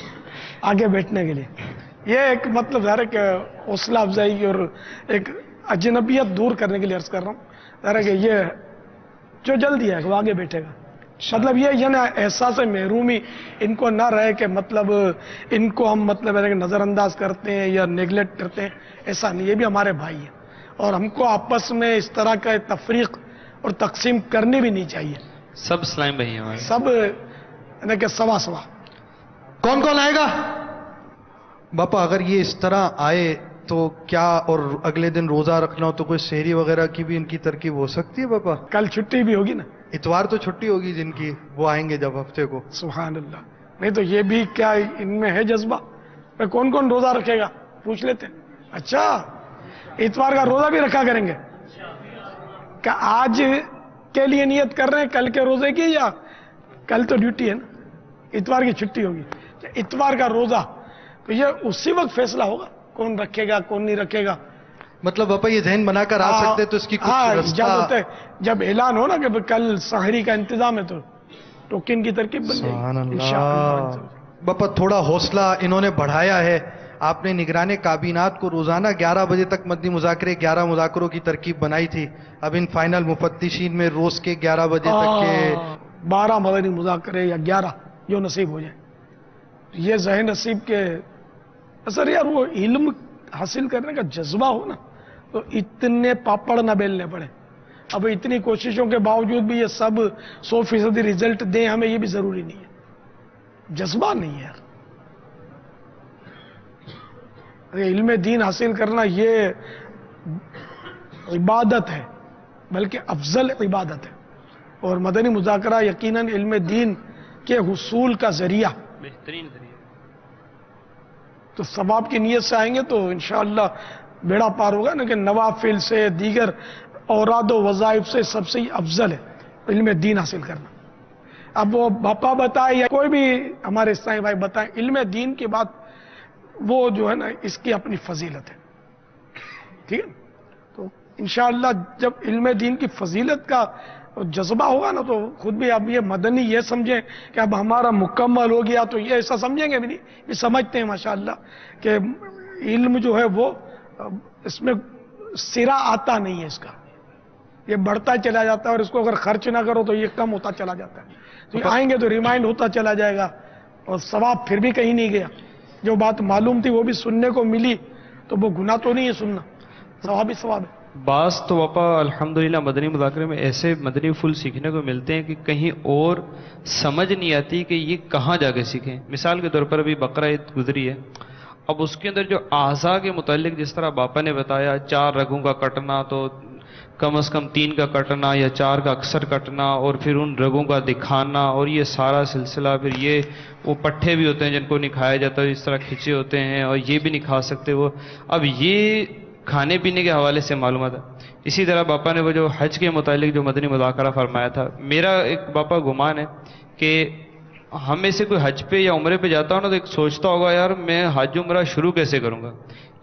آگے بیٹھنے کے لیے. یہ ایک مطلب ظاہر ہے کہ حوصلہ افزائی اور ایک اجنبیت دور کرنے کے لیے عرض کر رہا ہوں. ظاہر ہے کہ یہ جو جلدی ہے وہ آگے بیٹھے گا. مطلب یہ نا احساس محرومی ان کو نہ رہے کہ مطلب ان کو ہم مطلب نظر انداز کرتے ہیں یا نیگلیکٹ کرتے ہیں, ایسا نہیں. یہ بھی ہمارے بھائی ہیں اور ہم کو آپس میں اس طرح کا تفریق اور تقسیم کرنی بھی نہیں چاہیے. سب اسلام بھائی ہیں ہمارے, سب یعنی کہ سوا سوا. کون کون آئے گا باپا؟ اگر یہ اس طرح آئے تو کیا, اور اگلے دن روزہ رکھنا ہو تو کوئی سحری وغیرہ کی بھی ان کی ترکیب ہو سکتی ہے باپا؟ کل چھٹی بھی ہوگی نا, اتوار تو چھٹی ہوگی جن کی, وہ آئیں گے جب ہفتے کو. سبحان اللہ. نہیں تو یہ بھی کیا ان میں ہے جذبہ؟ کون کون روزہ رکھے گا پوچھ لیتے ہیں. اچھا اتوار کا روزہ بھی رکھا کریں گے کیا؟ آج کے لیے نیت کر رہے ہیں کل کے روزے کی, یا کل تو ڈیوٹی ہے نا, اتوار کی چھٹی ہوگی. اتوار کا روزہ تو یہ اسی وقت فیصلہ ہوگا کون رکھے گا کون نہیں رکھے گا. مطلب باپا یہ ذہن بنا کر آ سکتے تو اس کی کچھ رستہ, جب اعلان ہو نا کہ کل سحری کا انتظام ہے تو ٹوکن کی ترکیب بن جائے گی. باپا تھوڑا حوصلہ انہوں نے بڑھایا ہے. آپ نے نگران کابینات کو روزانہ 11 بجے تک مدنی مذاکرے 11 مذاکروں کی ترکیب بنائی تھی. اب ان فائنل مفتشین میں روز کے 11 بجے تک کے 12 مدنی مذاکرے یا 11 جو نصیب ہو جائے. یہ ذہن نصیب کے اثر یار, وہ علم حاصل کرنے کا جذبہ ہو نا تو اتنے پاپڑ نہ بیلنے پڑے. اب اتنی کوششوں کے باوجود بھی یہ سب 100% رزلٹ دیں ہمیں, یہ بھی ضروری نہیں ہے. جذبہ نہیں ہے یار. علم دین حاصل کرنا یہ عبادت ہے, بلکہ افضل عبادت ہے. اور مدنی مذاکرہ یقیناً علم دین کے حصول کا ذریعہ, بہترین ذریعہ. تو ثواب کی نیت سے آئیں گے تو انشاءاللہ بیڑا پار ہوگا نا. کہ نوافل سے دیگر اوراد و وظائف سے سب سے افضل ہے علم دین حاصل کرنا. اب وہ باپا بتائے یا کوئی بھی ہمارے اسلامی بھائی بتائیں, علم دین کی بات وہ جو ہے نا اس کی اپنی فضیلت ہے. ٹھیک ہے, تو انشاءاللہ جب علم دین کی فضیلت کا تو جذبہ ہوگا نا تو خود بھی اب یہ مدنی یہ سمجھیں کہ اب ہمارا مکمل ہو گیا تو یہ ایسا سمجھیں گے بھی نہیں. یہ سمجھتے ہیں ماشاءاللہ کہ علم جو ہے وہ اس میں سرا آتا نہیں ہے اس کا, یہ بڑھتا چلا جاتا ہے, اور اس کو اگر خرچ نہ کرو تو یہ کم ہوتا چلا جاتا ہے. تو یہ آئیں گے تو ریمائنڈ ہوتا چلا جائے گا, اور ثواب پھر بھی کہیں نہیں گیا. جو بات معلوم تھی وہ بھی سننے کو ملی تو وہ گناہ تو نہیں ہے سننا, ثواب ہی ثواب ہے. بعض تو پاپا الحمدللہ مدنی مذاکرے میں ایسے مدنی پھول سیکھنے کو ملتے ہیں کہ کہیں اور سمجھ نہیں آتی کہ یہ کہاں جا کے سیکھیں. مثال کے طور پر ابھی بقرہ عید گزری ہے, اب اس کے اندر جو اعضاء کے متعلق جس طرح باپا نے بتایا 4 رگوں کا کٹنا, تو کم از کم 3 کا کٹنا یا 4 کا اکثر کٹنا, اور پھر ان رگوں کا دکھانا, اور یہ سارا سلسلہ. پھر یہ وہ پٹھے بھی ہوتے ہیں جن کو نہیں کھایا جاتا, اس طرح کھچے ہوتے ہیں, اور یہ بھی نہیں کھا سکتے وہ. اب یہ کھانے پینے کے حوالے سے معلومات ہے. اسی طرح باپا نے وہ جو حج کے متعلق جو مدنی مذاکرہ فرمایا تھا, میرا ایک باپا گمان ہے کہ ہم میں سے کوئی حج پہ یا عمرے پہ جاتا ہو نا تو ایک سوچتا ہوگا یار میں حج عمرہ شروع کیسے کروں گا,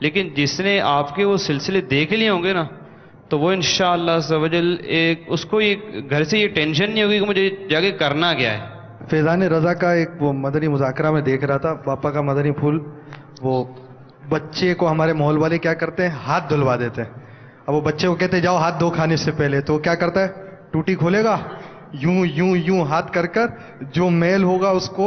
لیکن جس نے آپ کے وہ سلسلے دیکھ لیے ہوں گے نا تو وہ انشاءاللہ عز و جل اس کو گھر سے یہ ٹینشن نہیں ہوگی کہ مجھے جا کے کرنا کیا ہے. فیضان رضا کا ایک وہ مدنی مذاکرہ میں دیکھ رہا تھا, پاپا کا مدنی پھول, وہ بچے کو ہمارے ماحول والے کیا کرتے ہیں, ہاتھ دھلوا دیتے ہیں. اب وہ بچے کو کہتے ہیں جاؤ ہاتھ دھو کھانے سے پہلے, تو کیا کرتا ہے, ٹوٹی کھولے گا, یوں یوں یوں ہاتھ کر جو میل ہوگا اس کو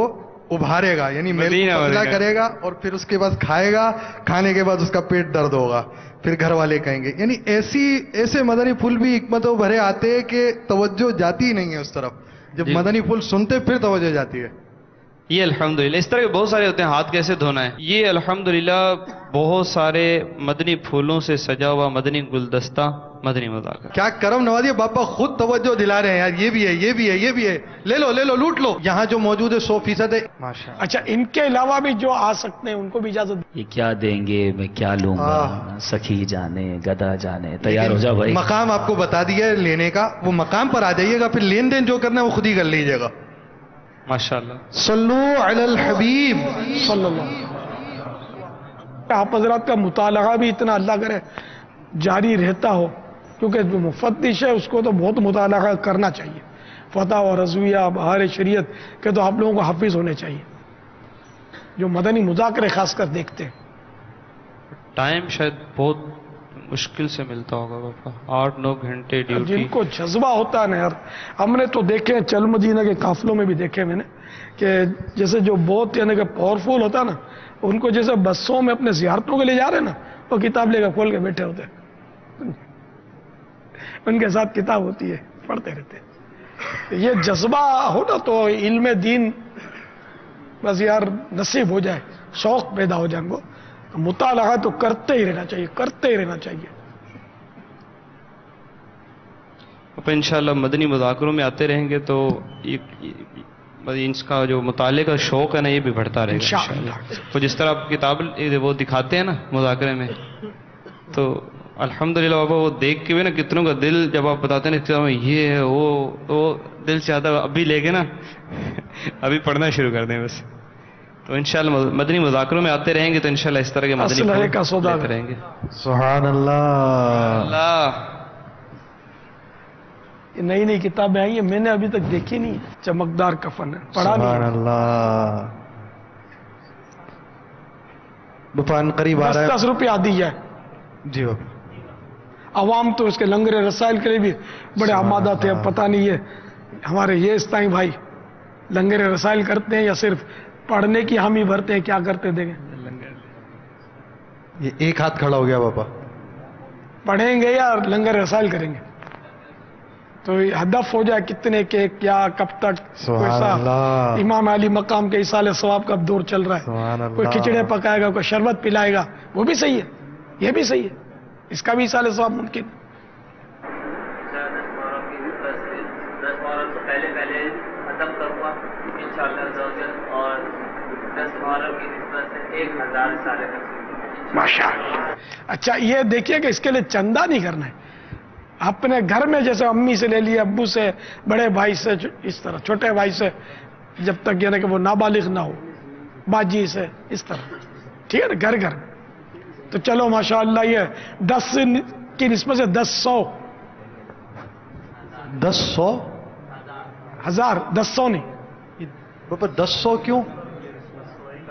ابھارے گا, یعنی میل کو پتلا کرے گا, اور پھر اس کے بعد کھائے گا, کھانے کے بعد اس کا پیٹ درد ہوگا, پھر گھر والے کہیں گے. یعنی ایسے مدنی پھول بھی حکمتوں بھرے آتے ہیں کہ توجہ جاتی ہی نہیں ہے اس طرف. جب مدنی پھول سنتے پھر توجہ جاتی ہے. یہ الحمدللہ اس طرح کے بہت سارے ہوتے ہیں, ہاتھ کیسے دھونا ہے. یہ الحمدللہ بہت سارے مدنی پھولوں سے سجا ہوا مدنی گلدستہ مدنی مذاکرہ. کیا کرم نوازی, باپا خود توجہ دلا رہے ہیں یار, یہ بھی ہے یہ بھی ہے یہ بھی ہے, لے لو لوٹ لو. یہاں جو موجود ہے 100% ہے ماشاءاللہ. اچھا ان کے علاوہ بھی جو آ سکتے ہیں ان کو بھی اجازت. یہ کیا دیں گے, میں کیا لوں گا, سخی جانے گدا جانے, تیار ہو جاؤ بھائی. مقام آپ کو بتا دیا ہے لینے کا, وہ مقام پر آ جائیے گا, پھر لین دین جو کرنا ہے وہ خود ہی کر لیجیے گا. ماشاءاللہ. صلو علی الحبیب صلی اللہ علیہ وسلم. آپ حضرات کا مطالعہ بھی اتنا اللہ کرے جاری رہتا ہو, کیونکہ جو مفتش ہے اس کو تو بہت مطالعہ کرنا چاہیے. فتح و رضویہ بہار شریعت کے تو آپ لوگوں کو حافظ ہونے چاہیے, جو مدنی مذاکرے خاص کر دیکھتے ہیں. ٹائم شاید بہت مشکل سے ملتا ہوگا باپا, 8-9 گھنٹے ڈیوٹی. جن کو جذبہ ہوتا ہے نا یار, ہم نے تو دیکھے چل مدینہ کے قافلوں میں بھی دیکھے میں نے, کہ جیسے جو بہت یعنی کہ پاورفل ہوتا ہے نا, ان کو جیسے بسوں میں اپنے زیارتوں کے لیے جا رہے ہیں نا, وہ کتاب لے کر کھول کے بیٹھے ہوتے ہیں, ان کے ساتھ کتاب ہوتی ہے, پڑھتے رہتے ہیں. یہ جذبہ ہو نا تو علم دین بس یار نصیب ہو جائے, شوق پیدا ہو جائے, کو مطالعہ تو کرتے ہی رہنا چاہیے, کرتے ہی رہنا چاہیے. اب انشاءاللہ مدنی مذاکروں میں آتے رہیں گے تو اس کا جو مطالعے کا شوق ہے نا یہ بھی بڑھتا رہے گا انشاءاللہ. تو جس طرح آپ کتاب وہ دکھاتے ہیں نا مذاکرے میں, تو الحمدللہ بابا وہ دیکھ کے بھی نا کتنوں کا دل, جب آپ بتاتے ہیں نا یہ ہے وہ دل چاہتا ہے ابھی لے کے نا ابھی پڑھنا شروع کر دیں بس. تو انشاءاللہ مدنی مذاکروں میں آتے رہیں گے تو انشاءاللہ اس طرح کے مدنی کا سودا رہیں گے. سبحان اللہ. اللہ نئی نئی کتابیں آئی ہیں, میں نے ابھی تک دیکھی نہیں. چمکدار کفن ہے, پڑھا نہیں. سبحان اللہ. بفان قریب آ رہا ہے. 10 روپیہ دی جائے جی بابا. عوام تو اس کے لنگر رسائل کے لیے بھی بڑے آمادہ تھے. اب پتہ نہیں ہے ہمارے یہ استائی بھائی لنگر رسائل کرتے ہیں یا صرف پڑھنے کی حامی بھرتے ہیں, کیا کرتے دیکھیں. یہ ایک ہاتھ کھڑا ہو گیا بابا. پڑھیں گے یا لنگر رسائل کریں گے, تو ہدف ہو جائے کتنے کے کیا کب تک. امام علی مقام کے ایصال ثواب کا دور چل رہا ہے, کوئی کھچڑے پکائے گا, کوئی شربت پلائے گا, وہ بھی صحیح ہے, یہ بھی صحیح ہے, اس کا بھی ایصال ثواب ممکن. ماشاءاللہ. اچھا یہ دیکھیے کہ اس کے لیے چندہ نہیں کرنا ہے, اپنے گھر میں جیسے امی سے لے لیے, ابو سے, بڑے بھائی سے, اس طرح چھوٹے بھائی سے, جب تک یعنی کہ وہ نابالغ نہ ہو, باجی سے, اس طرح. ٹھیک ہے نا, گھر گھر. تو چلو ماشاءاللہ یہ 10 کی نسبت سے 100 10 1000 100 نہیں باپا 10 کیوں؟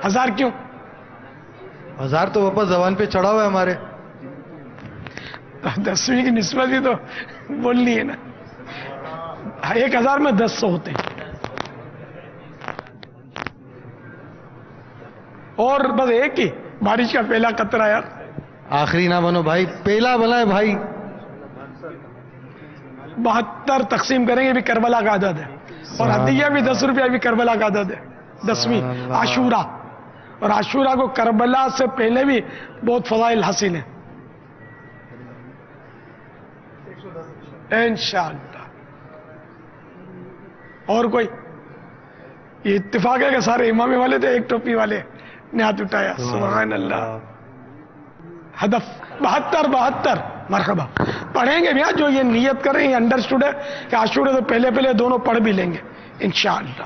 1000 کیوں؟ 1000 تو باپا زبان پہ چڑھا ہوا ہے ہمارے. 10ویں کی نسبت بھی تو بولنی ہے نا. 1000 میں 100 ہوتے ہیں. اور بس ایک ہی بارش کا پہلا قطرہ یار. آخری نہ بنو بھائی, پہلا بنا ہے بھائی. 72 تقسیم کریں گے بھی کربلا کا عدد ہے, اور ہدیہ بھی 10 روپیہ بھی کربلا کا عدد ہے. 10ویں عاشورہ, اور عاشورہ کو کربلا سے پہلے بھی بہت فضائل حاصل ہیں انشاءاللہ. اور کوئی؟ یہ اتفاق ہے کہ سارے امامے والے تھے, ایک ٹوپی والے نے ہاتھ اٹھایا. سبحان اللہ. ہدف 72 مرحبا. پڑھیں گے بھی, جو یہ نیت کریں یہ انڈرسٹوڈ ہے کہ عاشورہ سے پہلے دونوں پڑھ بھی لیں گے انشاءاللہ.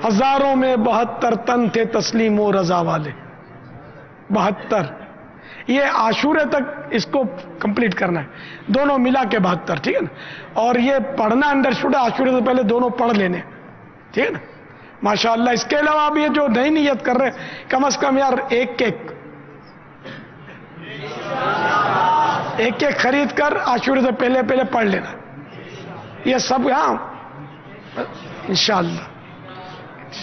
ہزاروں میں 72 تن تھے تسلیم و رضا والے. 72 یہ عاشورے تک اس کو کمپلیٹ کرنا ہے, دونوں ملا کے 72, ٹھیک ہے نا. اور یہ پڑھنا انڈرسٹوڈ ہے, عاشورے سے پہلے دونوں پڑھ لینے, ٹھیک ہے نا. ماشاءاللہ. اس کے علاوہ اب یہ جو نئی نیت کر رہے کم از کم یار ایک خرید کر عاشورے سے پہلے پڑھ لینا. یہ سب ہاں انشاءاللہ.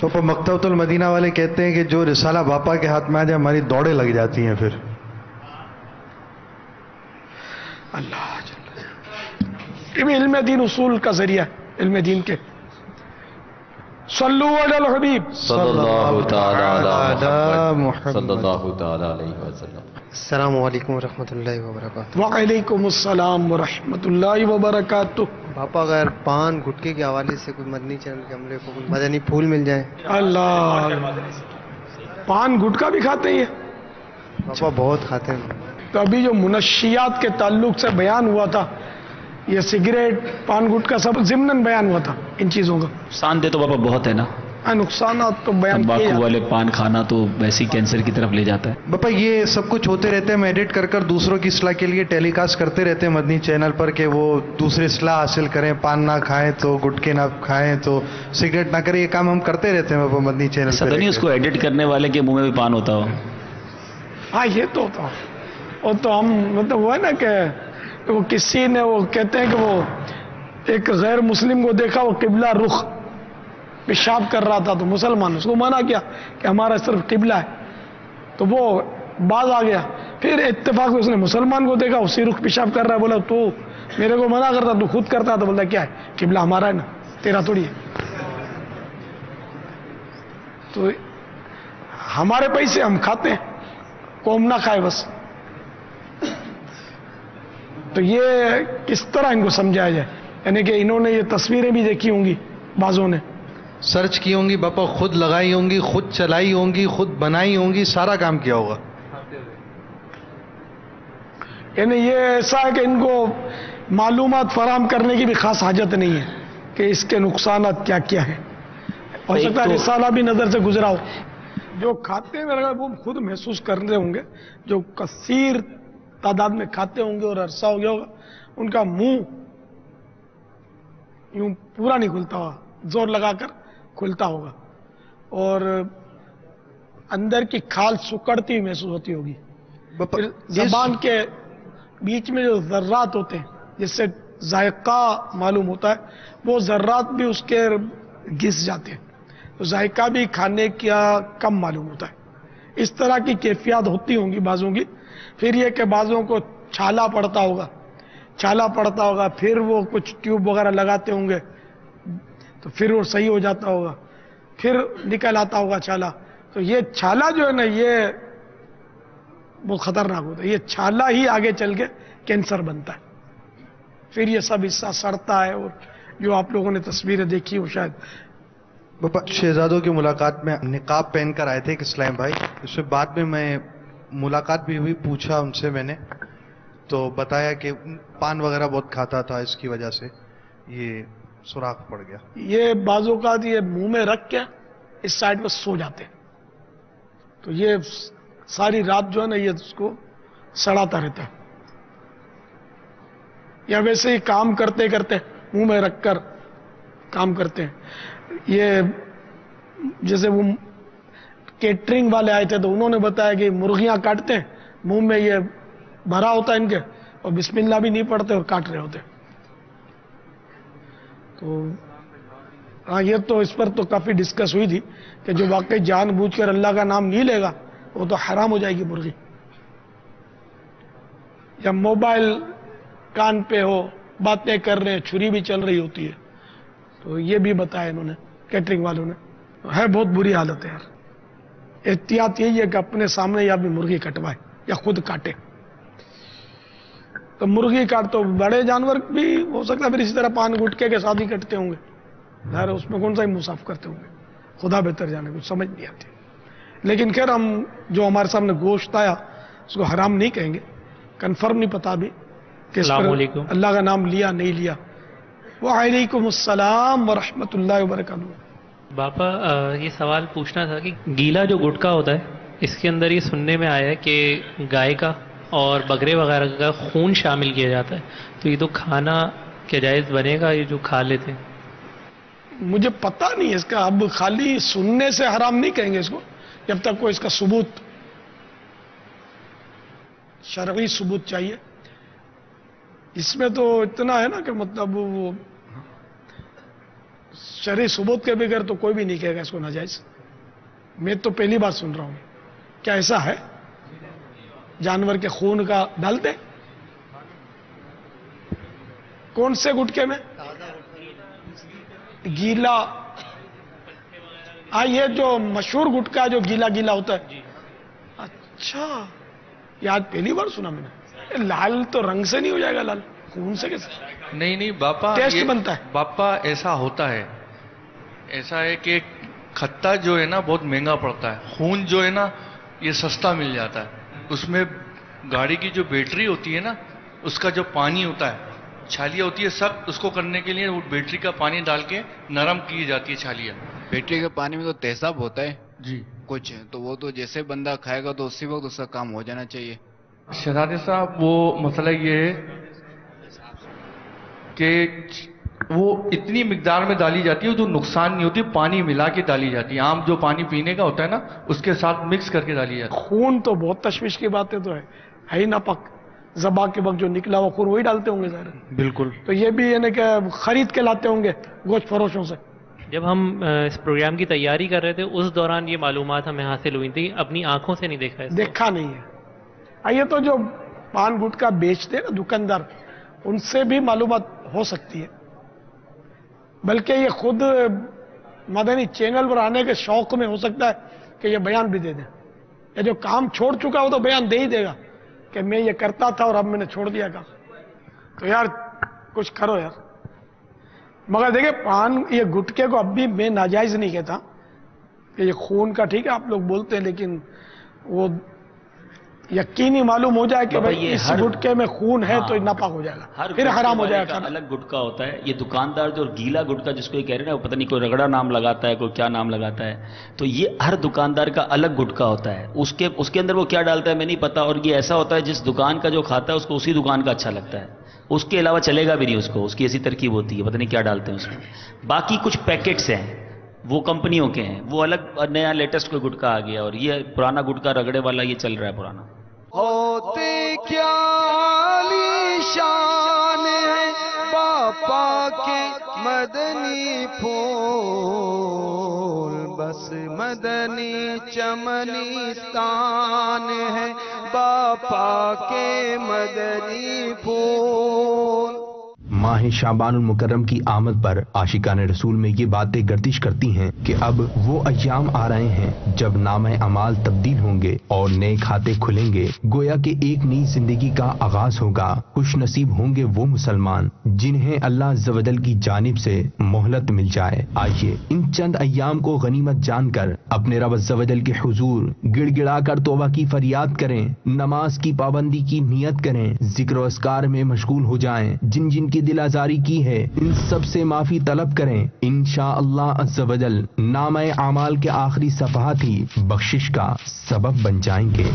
باپا مکتبۃ المدینہ والے کہتے ہیں کہ جو رسالہ باپا کے ہاتھ میں آ جائے ہماری دوڑیں لگ جاتی ہیں پھر. اللہ یہ علم دین اصول کا ذریعہ, علم دین کے. صلو علی الحبیب صلی اللہ تعالی علی محمد صلی اللہ تعالی علیہ وسلم. السلام علیکم ورحمۃ اللہ وبرکاتہ. وعلیکم السلام ورحمۃ اللہ وبرکاتہ. باپا اگر پان گٹکے کے حوالے سے کوئی مدنی چینل کے عملے کو کوئی مدنی پھول مل جائے. اللہ, پان گٹکا بھی کھاتے ہیں باپا؟ بہت کھاتے ہیں. تو ابھی جو منشیات کے تعلق سے بیان ہوا تھا, یہ سگریٹ پان گٹکا سب ضمناً بیان ہوا تھا ان چیزوں کا. نقصان دہ تو بابا بہت ہے نا, نقصانات تو بیان کیے. تمباکو والے پان کھانا تو ویسی کینسر کی طرف لے جاتا ہے. باپا یہ سب کچھ ہوتے رہتے ہیں, میں ایڈٹ کر دوسروں کی اصلاح کے لیے ٹیلی کاسٹ کرتے رہتے ہیں مدنی چینل پر کہ وہ دوسرے اصلاح حاصل کریں, پان نہ کھائیں تو گٹکے نہ کھائیں تو سگریٹ نہ کریں. یہ کام ہم کرتے رہتے ہیں باپا مدنی چینل پر. نہیں اس کو ایڈٹ کرنے والے کے منہ میں بھی پان ہوتا ہو. ہاں یہ تو ہوتا, وہ تو ہم مطلب وہ ہے نا کہ وہ کسی نے وہ کہتے ہیں کہ وہ ایک غیر مسلم کو دیکھا, وہ قبلہ رخ پیشاب کر رہا تھا, تو مسلمان اس کو منع کیا کہ ہمارا صرف قبلہ ہے, تو وہ باز آ گیا. پھر اتفاق سے اس نے مسلمان کو دیکھا اسی رخ پیشاب کر رہا ہے, بولا تو میرے کو منع کرتا, تو خود کرتا. تو بولتا کیا ہے, قبلہ ہمارا ہے نا, تیرا تھوڑی ہے. تو ہمارے پیسے ہم کھاتے ہیں, قوم نہ کھائے بس. تو یہ کس طرح ان کو سمجھایا جائے؟ یعنی کہ انہوں نے یہ تصویریں بھی دیکھی ہوں گی, بعضوں نے سرچ کی ہوں گی باپا, خود لگائی ہوں گی, خود چلائی ہوں گی, خود بنائی ہوں گی, سارا کام کیا ہوگا. یعنی یہ ایسا ہے کہ ان کو معلومات فراہم کرنے کی بھی خاص حاجت نہیں ہے کہ اس کے نقصانات کیا کیا ہیں. ہو سکتا ہے رسالہ بھی نظر سے گزرا ہو. جو کھاتے ہیں میرا وہ خود محسوس کر رہے ہوں گے, جو کثیر تعداد میں کھاتے ہوں گے اور عرصہ ہو گیا ہوگا, ان کا منہ یوں پورا نہیں کھلتا ہوگا, زور لگا کر کھلتا ہوگا, اور اندر کی کھال سکڑتی محسوس ہوتی ہوگی. پھر زبان کے بیچ میں جو ذرات ہوتے ہیں جس سے ذائقہ معلوم ہوتا ہے, وہ ذرات بھی اس کے گھس جاتے ہیں, تو ذائقہ بھی کھانے کا کم معلوم ہوتا ہے. اس طرح کی کیفیات ہوتی ہوں گی بعضوں کی. پھر یہ کہ بعضوں کو چھالا پڑتا ہوگا, پھر وہ کچھ ٹیوب وغیرہ لگاتے ہوں گے تو پھر وہ صحیح ہو جاتا ہوگا, پھر نکل آتا ہوگا چھالا. تو یہ چھالا جو ہے نا یہ بہت خطرناک ہوتا ہے. یہ چھالا ہی آگے چل کے کینسر بنتا ہے. پھر یہ سب حصہ سڑتا ہے, اور جو آپ لوگوں نے تصویریں دیکھی ہو شاید. باپا شہزادوں کی ملاقات میں نقاب پہن کر آئے تھے ایک اسلام بھائی, اس میں بعد میں ملاقات بھی ہوئی, پوچھا ان سے میں نے, تو بتایا کہ پان وغیرہ بہت کھاتا تھا, اس کی وجہ سے یہ سوراخ پڑ گیا. یہ بعض اوقات یہ منہ میں رکھ کے اس سائڈ پہ سو جاتے ہیں, تو یہ ساری رات جو ہے نا یہ اس کو سڑاتا رہتا ہے. یا ویسے ہی کام کرتے کرتے منہ میں رکھ کر کام کرتے ہیں. یہ جیسے وہ کیٹرنگ والے آئے تھے تو انہوں نے بتایا کہ مرغیاں کاٹتے ہیں, منہ میں یہ بھرا ہوتا ہے ان کے, اور بسم اللہ بھی نہیں پڑھتے اور کاٹ رہے ہوتے. تو ہاں, یہ تو اس پر تو کافی ڈسکس ہوئی تھی کہ جو واقعی جان بوجھ کر اللہ کا نام نہیں لے گا وہ تو حرام ہو جائے گی مرغی. یا موبائل کان پہ ہو, باتیں کر رہے ہیں, چھری بھی چل رہی ہوتی ہے, تو یہ بھی بتایا انہوں نے کیٹرنگ والوں نے. ہے بہت بری حالت ہے یار. احتیاط یہی ہے کہ اپنے سامنے یا بھی مرغی کٹوائے یا خود کاٹے. تو مرغی کاٹ تو بڑے جانور بھی ہو سکتا ہے پھر اسی طرح پان گٹکے کے ساتھ ہی کٹتے ہوں گے. ظاہر اس میں کون سا ہی مصاف کرتے ہوں گے, خدا بہتر جانے, کچھ سمجھ نہیں آتی. لیکن خیر ہم جو ہمارے سامنے گوشت آیا اس کو حرام نہیں کہیں گے. کنفرم نہیں پتا بھی کہ اس پر اللہ کا نام لیا نہیں لیا. وعلیکم السلام ورحمۃ اللہ وبرکاتہ. باپا یہ سوال پوچھنا تھا کہ گیلا جو گٹکا ہوتا ہے اس کے اندر یہ سننے میں آیا ہے کہ گائے کا اور بکرے وغیرہ کا خون شامل کیا جاتا ہے, تو یہ تو کھانا کیا جائز بنے گا یہ جو کھا لیتے ہیں؟ مجھے پتا نہیں ہے اس کا. اب خالی سننے سے حرام نہیں کہیں گے اس کو جب تک کوئی اس کا ثبوت, شرعی ثبوت چاہیے. اس میں تو اتنا ہے نا کہ مطلب وہ شرعی ثبوت کے بغیر تو کوئی بھی نہیں کہے گا اس کو ناجائز. میں تو پہلی بار سن رہا ہوں. کیا ایسا ہے جانور کے خون کا ڈالتے؟ کون سے گٹکے میں؟ گیلا. ہاں, یہ جو مشہور گٹکا جو گیلا گیلا ہوتا ہے. اچھا, یہ آج پہلی بار سنا میں نے. لال تو رنگ سے نہیں ہو جائے گا, لال خون سے کیسے؟ نہیں باپا, ٹیسٹ بنتا ہے. باپا ایسا ہوتا ہے, ایسا ہے کہ کھٹا جو ہے نا بہت مہنگا پڑتا ہے, خون جو ہے نا یہ سستا مل جاتا ہے. اس میں گاڑی کی جو بیٹری ہوتی ہے نا اس کا جو پانی ہوتا ہے, چھالیاں ہوتی ہے, سب اس کو کرنے کے لیے وہ بیٹری کا پانی ڈال کے نرم کی جاتی ہے چھالیاں. بیٹری کے پانی میں تو تیزاب ہوتا ہے جی کچھ, تو وہ تو جیسے بندہ کھائے گا تو اسی وقت اس کا کام ہو جانا چاہیے. شہزادے صاحب وہ مسئلہ یہ ہے کہ وہ اتنی مقدار میں ڈالی جاتی ہے جو نقصان نہیں ہوتی, پانی ملا کے ڈالی جاتی ہے. عام جو پانی پینے کا ہوتا ہے نا اس کے ساتھ مکس کر کے ڈالی جاتی ہے. خون تو بہت تشویش کی باتیں تو ہے ہی نا. پک ذبح کے وقت جو نکلا وہ خون وہی ڈالتے ہوں گے ظاہر. بالکل. تو یہ بھی یعنی کہ خرید کے لاتے ہوں گے گوشت فروشوں سے. جب ہم اس پروگرام کی تیاری کر رہے تھے اس دوران یہ معلومات ہمیں حاصل ہوئی تھی, اپنی آنکھوں سے نہیں دیکھا ہے. دیکھا نہیں ہے. یہ تو جو پان گٹکا بیچتے نا دکاندار, ان سے بھی معلومات ہو سکتی ہے. بلکہ یہ خود مدنی چینل پر آنے کے شوق میں ہو سکتا ہے کہ یہ بیان بھی دے دیں. یا جو کام چھوڑ چکا ہو تو بیان دے ہی دے گا کہ میں یہ کرتا تھا اور اب میں نے چھوڑ دیا کام. تو یار کچھ کرو یار. مگر دیکھیں پان یہ گٹکے کو اب بھی میں ناجائز نہیں کہتا کہ یہ خون کا ٹھیک ہے آپ لوگ بولتے ہیں, لیکن وہ یقینی معلوم ہو جائے کہ بھائی اس گٹکے میں خون ہے تو ناپاک ہو جائے گا, پھر حرام ہو جائے گا. الگ گٹکا ہوتا ہے. یہ دکاندار جو گیلا گٹکا جس کو یہ کہہ رہے ہیں نا, وہ پتہ نہیں کوئی رگڑا نام لگاتا ہے, کوئی کیا نام لگاتا ہے. تو یہ ہر دکاندار کا الگ گٹکا ہوتا ہے. اس کے اندر وہ کیا ڈالتا ہے میں نہیں پتا. اور یہ ایسا ہوتا ہے جس دکان کا جو کھاتا ہے اس کو اسی دکان کا اچھا لگتا ہے, اس کے علاوہ چلے گا بھی نہیں اس کو. اس کی ایسی ترکیب ہوتی ہے, پتہ نہیں کیا ڈالتے ہیں اس میں. باقی کچھ پیکٹس ہیں وہ کمپنیوں کے ہیں, وہ الگ نیا لیٹسٹ کوئی گٹکا آ گیا. اور یہ پرانا گٹکا رگڑے والا یہ چل رہا ہے پرانا. ہوتے کیا عالی شان ہے باپا کے مدنی پھول, بس مدنی چمنستان ہے باپا کے مدنی پھول. ماہ شعبان المکرم کی آمد پر عاشقان رسول میں یہ باتیں گردش کرتی ہیں کہ اب وہ ایام آ رہے ہیں جب نامہ اعمال تبدیل ہوں گے اور نئے کھاتے کھلیں گے. گویا کہ ایک نئی زندگی کا آغاز ہوگا. خوش نصیب ہوں گے وہ مسلمان جنہیں اللہ عز و جل کی جانب سے مہلت مل جائے. آئیے ان چند ایام کو غنیمت جان کر اپنے رب عز و جل کے حضور گڑ گڑا کر توبہ کی فریاد کریں, نماز کی پابندی کی نیت کریں, ذکر و اذکار میں مشغول ہو جائیں. جن جن کی دل آزاری کی ہے ان سب سے معافی طلب کریں. انشاءاللہ عز و جل نامہ اعمال کے آخری صفحات ہی بخشش کا سبب بن جائیں گے.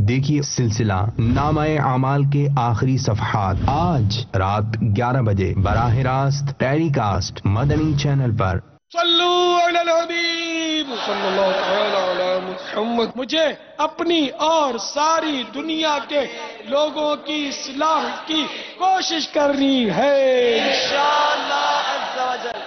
دیکھیے سلسلہ نامہ اعمال کے آخری صفحات آج رات 11 بجے براہ راست ٹیلی کاسٹ مدنی چینل پر۔ صلو علی الحبیب صلی اللہ تعالی علی محمد۔ مجھے اپنی اور ساری دنیا کے لوگوں کی اصلاح کی کوشش کرنی ہے انشاءاللہ عز وجل۔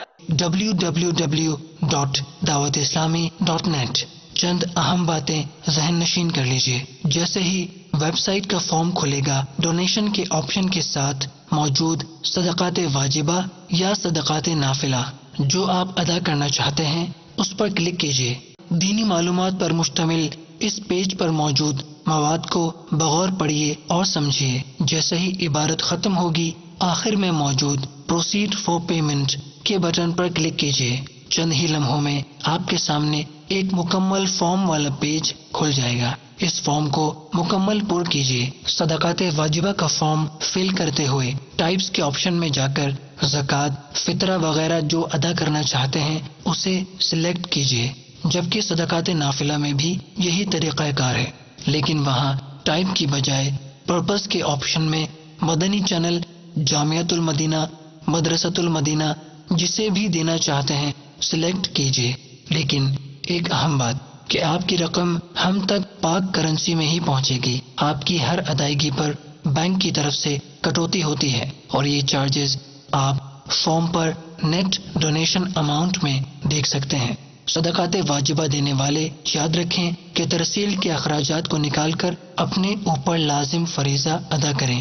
www.dawatislami.net چند اہم باتیں ذہن نشین کر لیجئے۔ جیسے ہی ویب سائٹ کا فارم کھلے گا، ڈونیشن کے آپشن کے ساتھ موجود صدقات واجبہ یا صدقات نافلہ جو آپ ادا کرنا چاہتے ہیں اس پر کلک کیجئے۔ دینی معلومات پر مشتمل اس پیج پر موجود مواد کو بغور پڑھیے اور سمجھیے۔ جیسے ہی عبارت ختم ہوگی، آخر میں موجود پروسیڈ فور پیمنٹ کے بٹن پر کلک کیجئے۔ چند ہی لمحوں میں آپ کے سامنے ایک مکمل فارم والا پیج کھل جائے گا۔ اس فارم کو مکمل پر کیجئے۔ صدقات واجبہ کا فارم فل کرتے ہوئے ٹائپس کے آپشن میں جا کر زکوٰۃ، فطرہ وغیرہ جو ادا کرنا چاہتے ہیں اسے سلیکٹ کیجئے۔ جبکہ صدقات نافلہ میں بھی یہی طریقہ کار ہے، لیکن وہاں ٹائپ کی بجائے پرپس کے آپشن میں مدنی چینل، جامعۃ المدینہ، مدرسۃ المدینہ جسے بھی دینا چاہتے ہیں سلیکٹ کیجئے۔ لیکن ایک اہم بات کہ آپ کی رقم ہم تک پاک کرنسی میں ہی پہنچے گی۔ آپ کی ہر ادائیگی پر بینک کی طرف سے کٹوتی ہوتی ہے اور یہ چارجز آپ فارم پر نیٹ ڈونیشن اماؤنٹ میں دیکھ سکتے ہیں۔ صدقات واجبہ دینے والے یاد رکھیں کہ ترسیل کے اخراجات کو نکال کر اپنے اوپر لازم فریضہ ادا کریں۔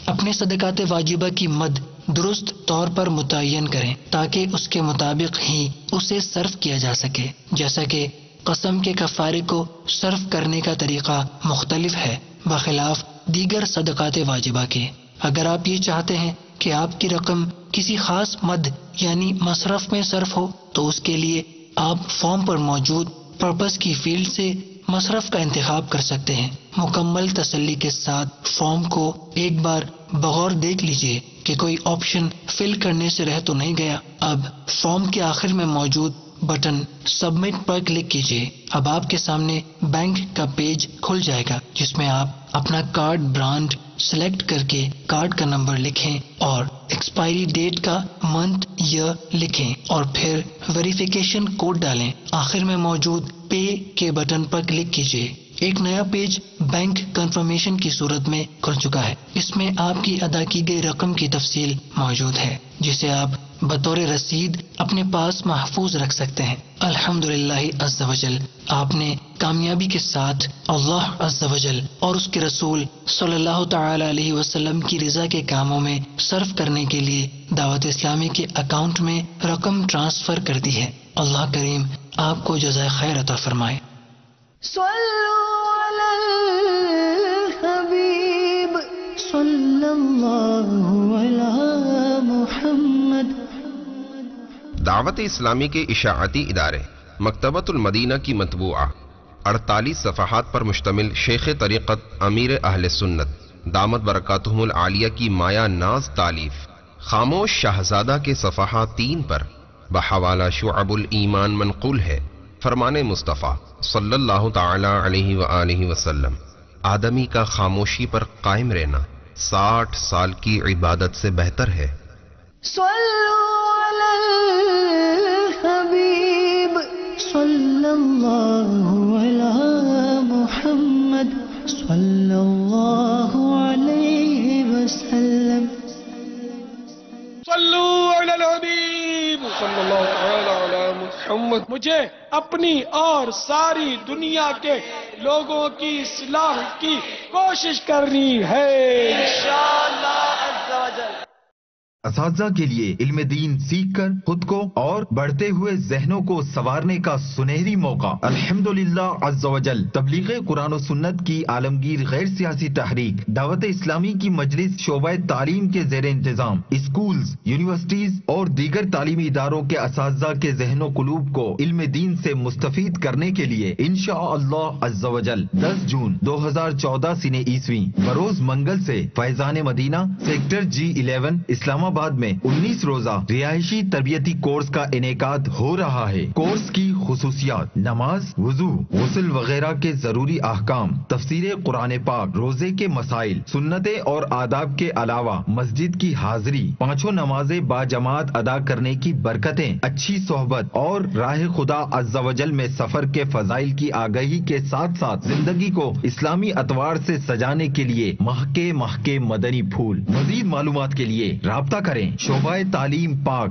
اپنے صدقات واجبہ کی مد درست طور پر متعین کریں تاکہ اس کے مطابق ہی اسے صرف کیا جا سکے۔ جیسا کہ قسم کے کفارے کو صرف کرنے کا طریقہ مختلف ہے بخلاف دیگر صدقات واجبہ کے۔ اگر آپ یہ چاہتے ہیں کہ آپ کی رقم کسی خاص مد یعنی مصرف میں صرف ہو تو اس کے لیے آپ فارم پر موجود پرپس کی فیلڈ سے مصرف کا انتخاب کر سکتے ہیں۔ مکمل تسلی کے ساتھ فارم کو ایک بار بغور دیکھ لیجئے کہ کوئی آپشن فل کرنے سے رہ تو نہیں گیا۔ اب فارم کے آخر میں موجود بٹن سبمٹ پر کلک کیجئے۔ اب آپ کے سامنے بینک کا پیج کھل جائے گا جس میں آپ اپنا کارڈ برانڈ سلیکٹ کر کے کارڈ کا نمبر لکھیں اور ایکسپائری ڈیٹ کا منتھ ایئر لکھیں اور پھر ویریفیکیشن کوڈ ڈالیں۔ آخر میں موجود پے کے بٹن پر کلک کیجئے۔ ایک نیا پیج بینک کنفرمیشن کی صورت میں کھل چکا ہے۔ اس میں آپ کی ادا کی گئی رقم کی تفصیل موجود ہے جسے آپ بطور رسید اپنے پاس محفوظ رکھ سکتے ہیں۔ الحمدللہ عز وجل آپ نے کامیابی کے ساتھ اللہ عز وجل اور اس کے رسول صلی اللہ تعالی علیہ وسلم کی رضا کے کاموں میں صرف کرنے کے لیے دعوت اسلامی کے اکاؤنٹ میں رقم ٹرانسفر کر دی ہے۔ اللہ کریم آپ کو جزائے خیر عطا فرمائے۔ صلوا علی الحبیب صلی اللہ علی محمد۔ دعوت اسلامی کے اشاعتی ادارے مکتبۃ المدینہ کی مطبوعہ 48 صفحات پر مشتمل شیخ طریقت امیر اہل سنت دامت برکاتہم العالیہ کی مایا ناز تالیف خاموش شاہزادہ کے صفحات 3 پر بحوالہ شعب الایمان منقول ہے۔ فرمان مصطفیٰ صلی اللہ تعالی علیہ وآلہ وسلم، آدمی کا خاموشی پر قائم رہنا 60 سال کی عبادت سے بہتر ہے۔ صلوا علی الحبیب صلی اللہ علی محمد صلی اللہ علیہ وسلم۔ صلو علی الحبیب صلی اللہ تعالی علی محمد۔ مجھے اپنی اور ساری دنیا کے لوگوں کی اصلاح کی کوشش کرنی ہے انشاءاللہ عز وجل۔ اساتذہ کے لیے علم دین سیکھ کر خود کو اور بڑھتے ہوئے ذہنوں کو سنوارنے کا سنہری موقع۔ الحمدللہ عز وجل تبلیغ قرآن و سنت کی عالمگیر غیر سیاسی تحریک دعوت اسلامی کی مجلس شعبہ تعلیم کے زیر انتظام اسکولز، یونیورسٹیز اور دیگر تعلیمی اداروں کے اساتذہ کے ذہن و قلوب کو علم دین سے مستفید کرنے کے لیے انشاءاللہ عز وجل 10 جون 2014 سنہ عیسوی بروز منگل سے فیضان مدینہ سیکٹر G11 اسلام آباد میں 19 روزہ رہائشی تربیتی کورس کا انعقاد ہو رہا ہے۔ کورس کی خصوصیات: نماز، وضو، غسل وغیرہ کے ضروری احکام، تفسیر قرآن پاک، روزے کے مسائل، سنتیں اور آداب کے علاوہ مسجد کی حاضری، 5 نمازیں باجماعت ادا کرنے کی برکتیں، اچھی صحبت اور راہ خدا عز و جل میں سفر کے فضائل کی آگاہی کے ساتھ ساتھ زندگی کو اسلامی اطوار سے سجانے کے لیے مہکے مدنی پھول۔ مزید معلومات کے لیے رابطہ کریں شعبہ تعلیم پاک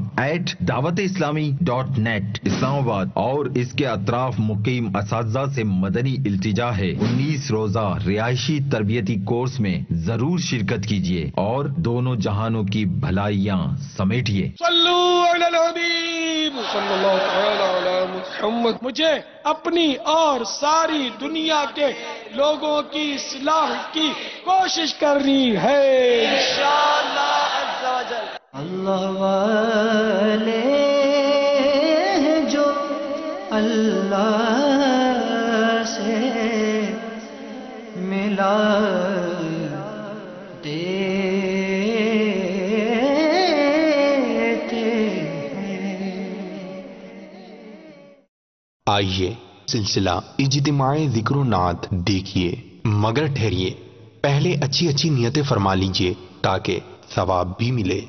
@dawateislami.net اسلام آباد اور اس کے اطراف مقیم اساتذہ سے مدنی التجا ہے 19 روزہ رہائشی تربیتی کورس میں ضرور شرکت کیجیے اور دونوں جہانوں کی بھلائیاں سمیٹیے۔ صلو علی الحبیب صلی اللہ تعالی علی محمد۔ مجھے اپنی اور ساری دنیا کے لوگوں کی اصلاح کی کوشش کرنی ہے انشاءاللہ عز و جل۔ اللہ والے ہیں جو اللہ سے ملاتے آئیے سلسلہ اجتماع ذکر و نعت دیکھیے، مگر ٹھہریے، پہلے اچھی نیتیں فرما لیجئے تاکہ ثواب بھی ملے۔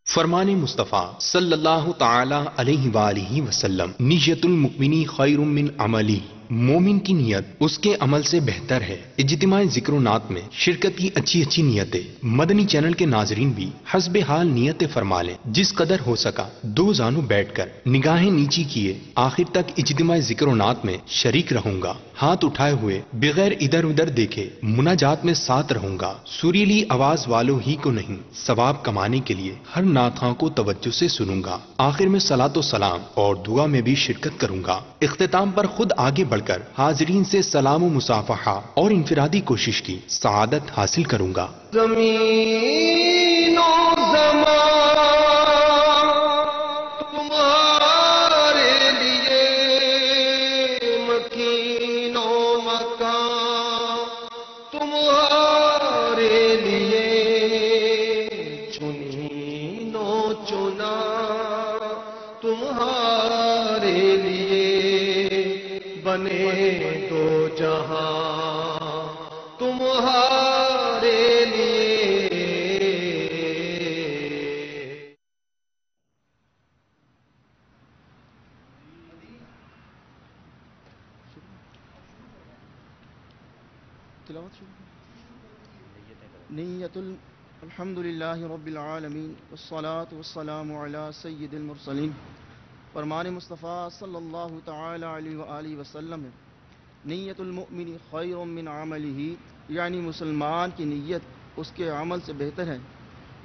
فرمان مصطفیٰ صلی اللہ تعالی علیہ وآلہ وسلم، نیت المؤمن خیر من عملی، مومن کی نیت اس کے عمل سے بہتر ہے۔ اجتماع ذکر و نعت میں شرکت کی اچھی نیتیں مدنی چینل کے ناظرین بھی حسب حال نیتیں فرما لیں۔ جس قدر ہو سکا 2 زانوں بیٹھ کر نگاہیں نیچی کیے آخر تک اجتماع ذکر و نعت میں شریک رہوں گا، ہاتھ اٹھائے ہوئے بغیر ادھر ادھر دیکھے مناجات میں ساتھ رہوں گا، سریلی آواز والوں ہی کو نہیں، ثواب کمانے کے لیے ہر نعت خواں کو توجہ سے سنوں گا، آخر میں صلاۃ و سلام اور دعا میں بھی شرکت کروں گا، اختتام پر خود آگے بڑھ کر حاضرین سے سلام و مصافحہ اور انفرادی کوشش کی سعادت حاصل کروں گا۔ زمین و زمان تمہارے لیے، مکین و مکان تمہارے لیے، چنین و چنا تمہارے لیے، بنے دو جہاں تمہارے لیے۔ نیت الحمد للہ رب العالمین والصلاة والسلام علی سید المرسلین۔ فرمان مصطفیٰ صلی اللہ تعالی علیہ وآلہ وسلم ہے، نیت المؤمن خیر من عملہ، یعنی مسلمان کی نیت اس کے عمل سے بہتر ہے۔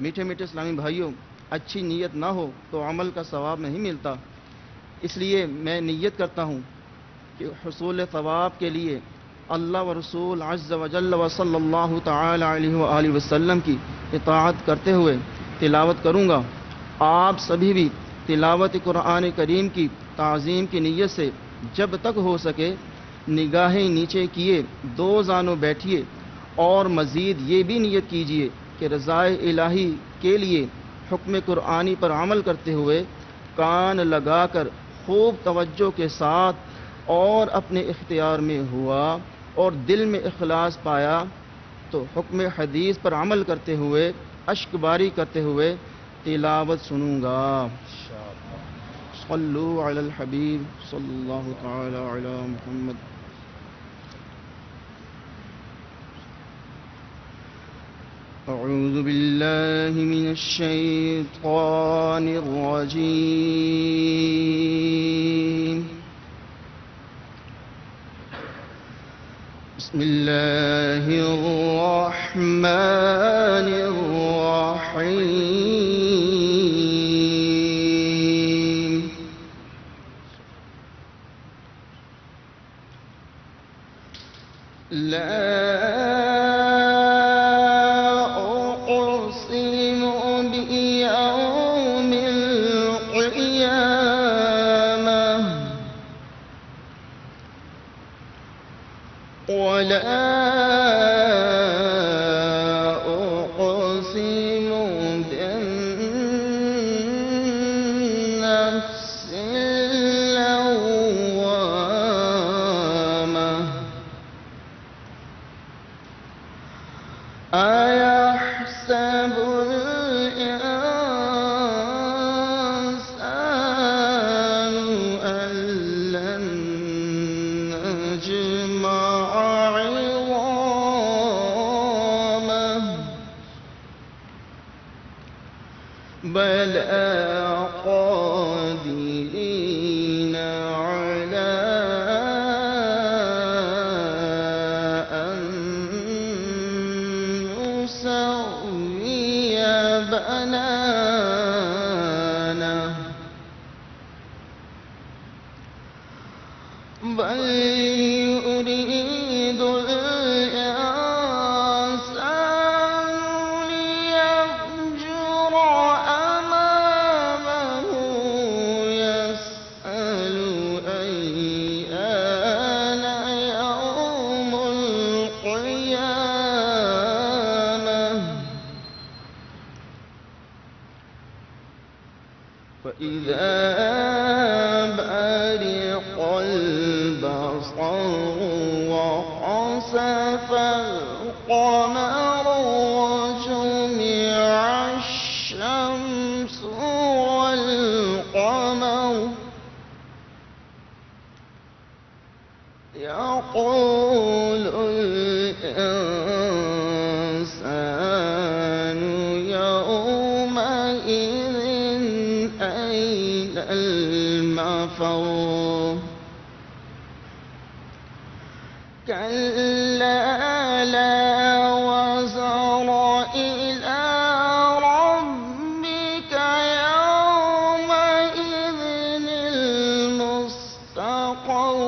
میٹھے اسلامی بھائیوں، اچھی نیت نہ ہو تو عمل کا ثواب نہیں ملتا، اس لیے میں نیت کرتا ہوں کہ حصول ثواب کے لیے اللہ و رسول عز و جل و صلی اللہ تعالی علیہ وآلہ وسلم کی اطاعت کرتے ہوئے تلاوت کروں گا۔ آپ سبھی بھی تلاوت قرآن کریم کی تعظیم کی نیت سے جب تک ہو سکے نگاہیں نیچے کیے 2 زانوں بیٹھیے، اور مزید یہ بھی نیت کیجیے کہ رضائے الہی کے لیے حکم قرآنی پر عمل کرتے ہوئے کان لگا کر خوب توجہ کے ساتھ اور اپنے اختیار میں ہوا اور دل میں اخلاص پایا تو حکم حدیث پر عمل کرتے ہوئے اشک باری کرتے ہوئے تلاوت سنوں گا۔ صلو علی الحبیب صلی اللہ تعالی علی محمد۔ اعوذ باللہ من الشیطان الرجیم، بسم اللہ الرحمن الرحیم۔ لا أقسم بيوم القيامة ولا أقسم بالنفس بل يريد الإنسان ليفجر أمامه يسأل أيان يوم القيامة فإذا برق البصر وخسف القمر وجمع الشمس والقمر يقول الإنسان يومئذ أين المفر كلا لا وزر إلى ربك يومئذ المستقر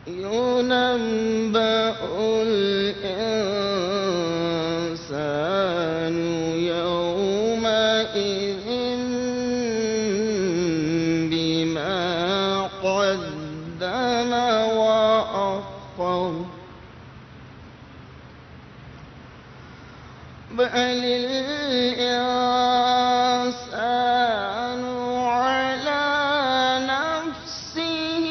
ينبأ الإنسان يومئذ بما قدم وأخر بل الإنسان على نفسه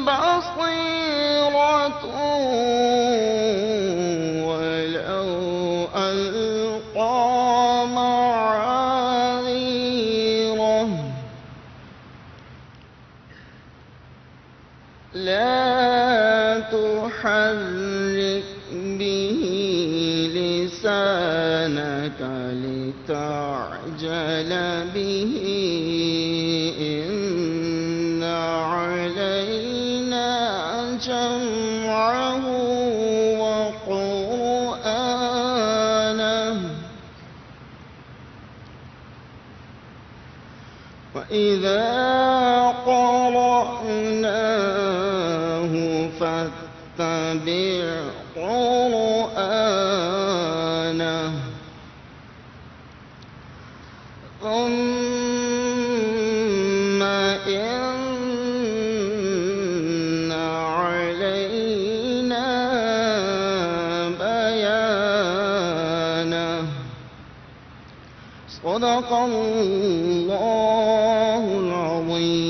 بصيرة ولو ألقى معاذيره لا تحرك به لسانك لتعجل به إن علينا جمعه وقرآنه وإذا قرأناه فاتبع قرآنه ثم إن علينا بيانه صدق الله العظيم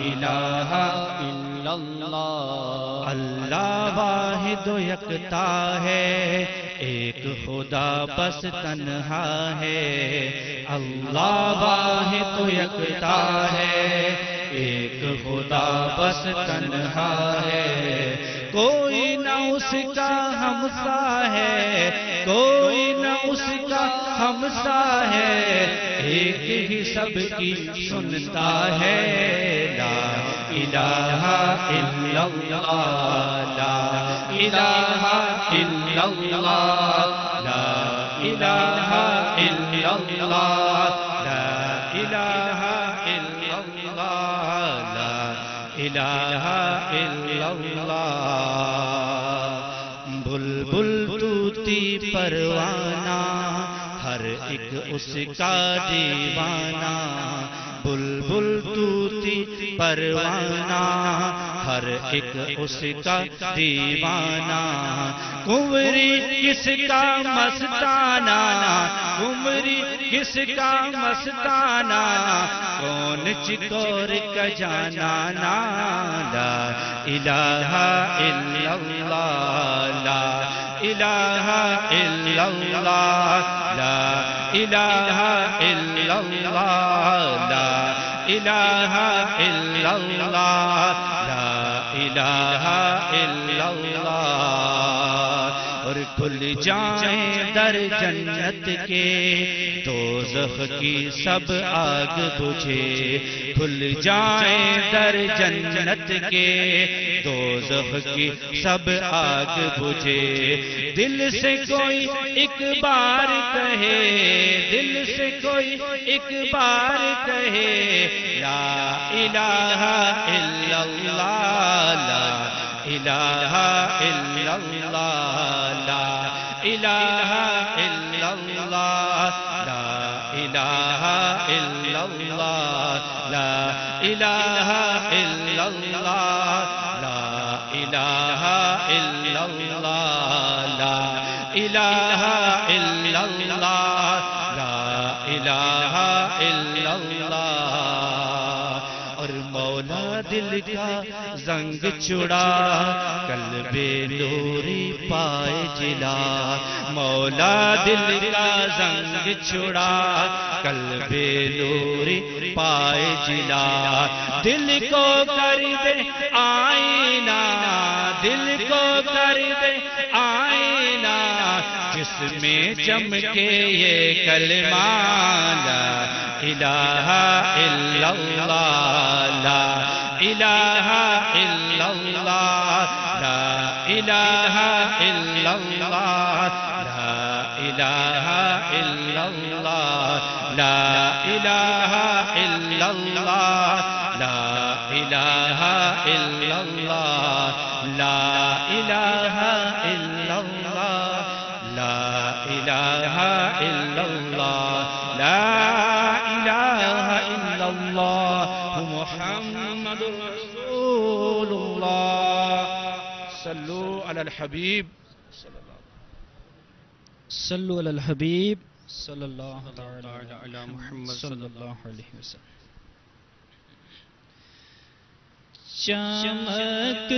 الہ الا اللہ اللہ واحد و یکتا ہے ایک خدا بس تنہا ہے اللہ واحد و یکتا ہے ایک خدا بس تنہا ہے کوئی نہ اس کا ہمسا ہے کوئی نہ اس کا ہمسا ہے ایک ہی سب کی سنتا ہے لا الہ الا اللہ لا الہ الا اللہ لا الہ الا اللہ لا الہ الا اللہ لا الہ الا اللہ بلبل طوطی پروانہ ہر ایک اس کا دیوانہ بلبل طوطی پروانہ ہر ایک اس کا دیوانہ کنوری کس کا مستانہ کنوری کس کا مستانہ کون چکور کا جانانا لا الہ الا اللہ لا الہ الا اللہ لا الہ الا اللہ لا الہ الا اللہ لا الہ الا اللہ اور کھل جائیں در جنت کے دوزخ کی سب آگ بجھے کھل جائیں در جنت کے دوزخ کی سب آگ بجھے دل سے کوئی ایک بار کہے دل سے کوئی ایک بار کہے لا الہ الا اللہ لا الہ الا اللہ لا الہ الا اللہ لا الہ الا اللہ لا الہ الا اللہ لا الہ الا اللہ لا الہ الا اللہ لا الہ الا اللہ اور مولا دل کا زنگ چھڑا قلب نوری پائے جلا مولا دل کا زنگ چھڑا قلب نوری پائے جلا دل کو کر دے آئینہ دل کو کر دے آئینہ جس میں چمکے یہ کلمہ لا الہ الا اللہ لا الہ الا اللہ لا الہ الا اللہ لا الہ الا اللہ لا الہ الا اللہ لا الہ الا اللہ لا الہ الا اللہ لا الہ الا اللہ لا الہ الا اللہ محمد رسول اللہ صلو علی الحبیب صلو علی الحبیب صلی اللہ تعالی علی محمد صلی اللہ علیہ وسلم چمک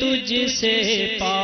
تجھ سے پا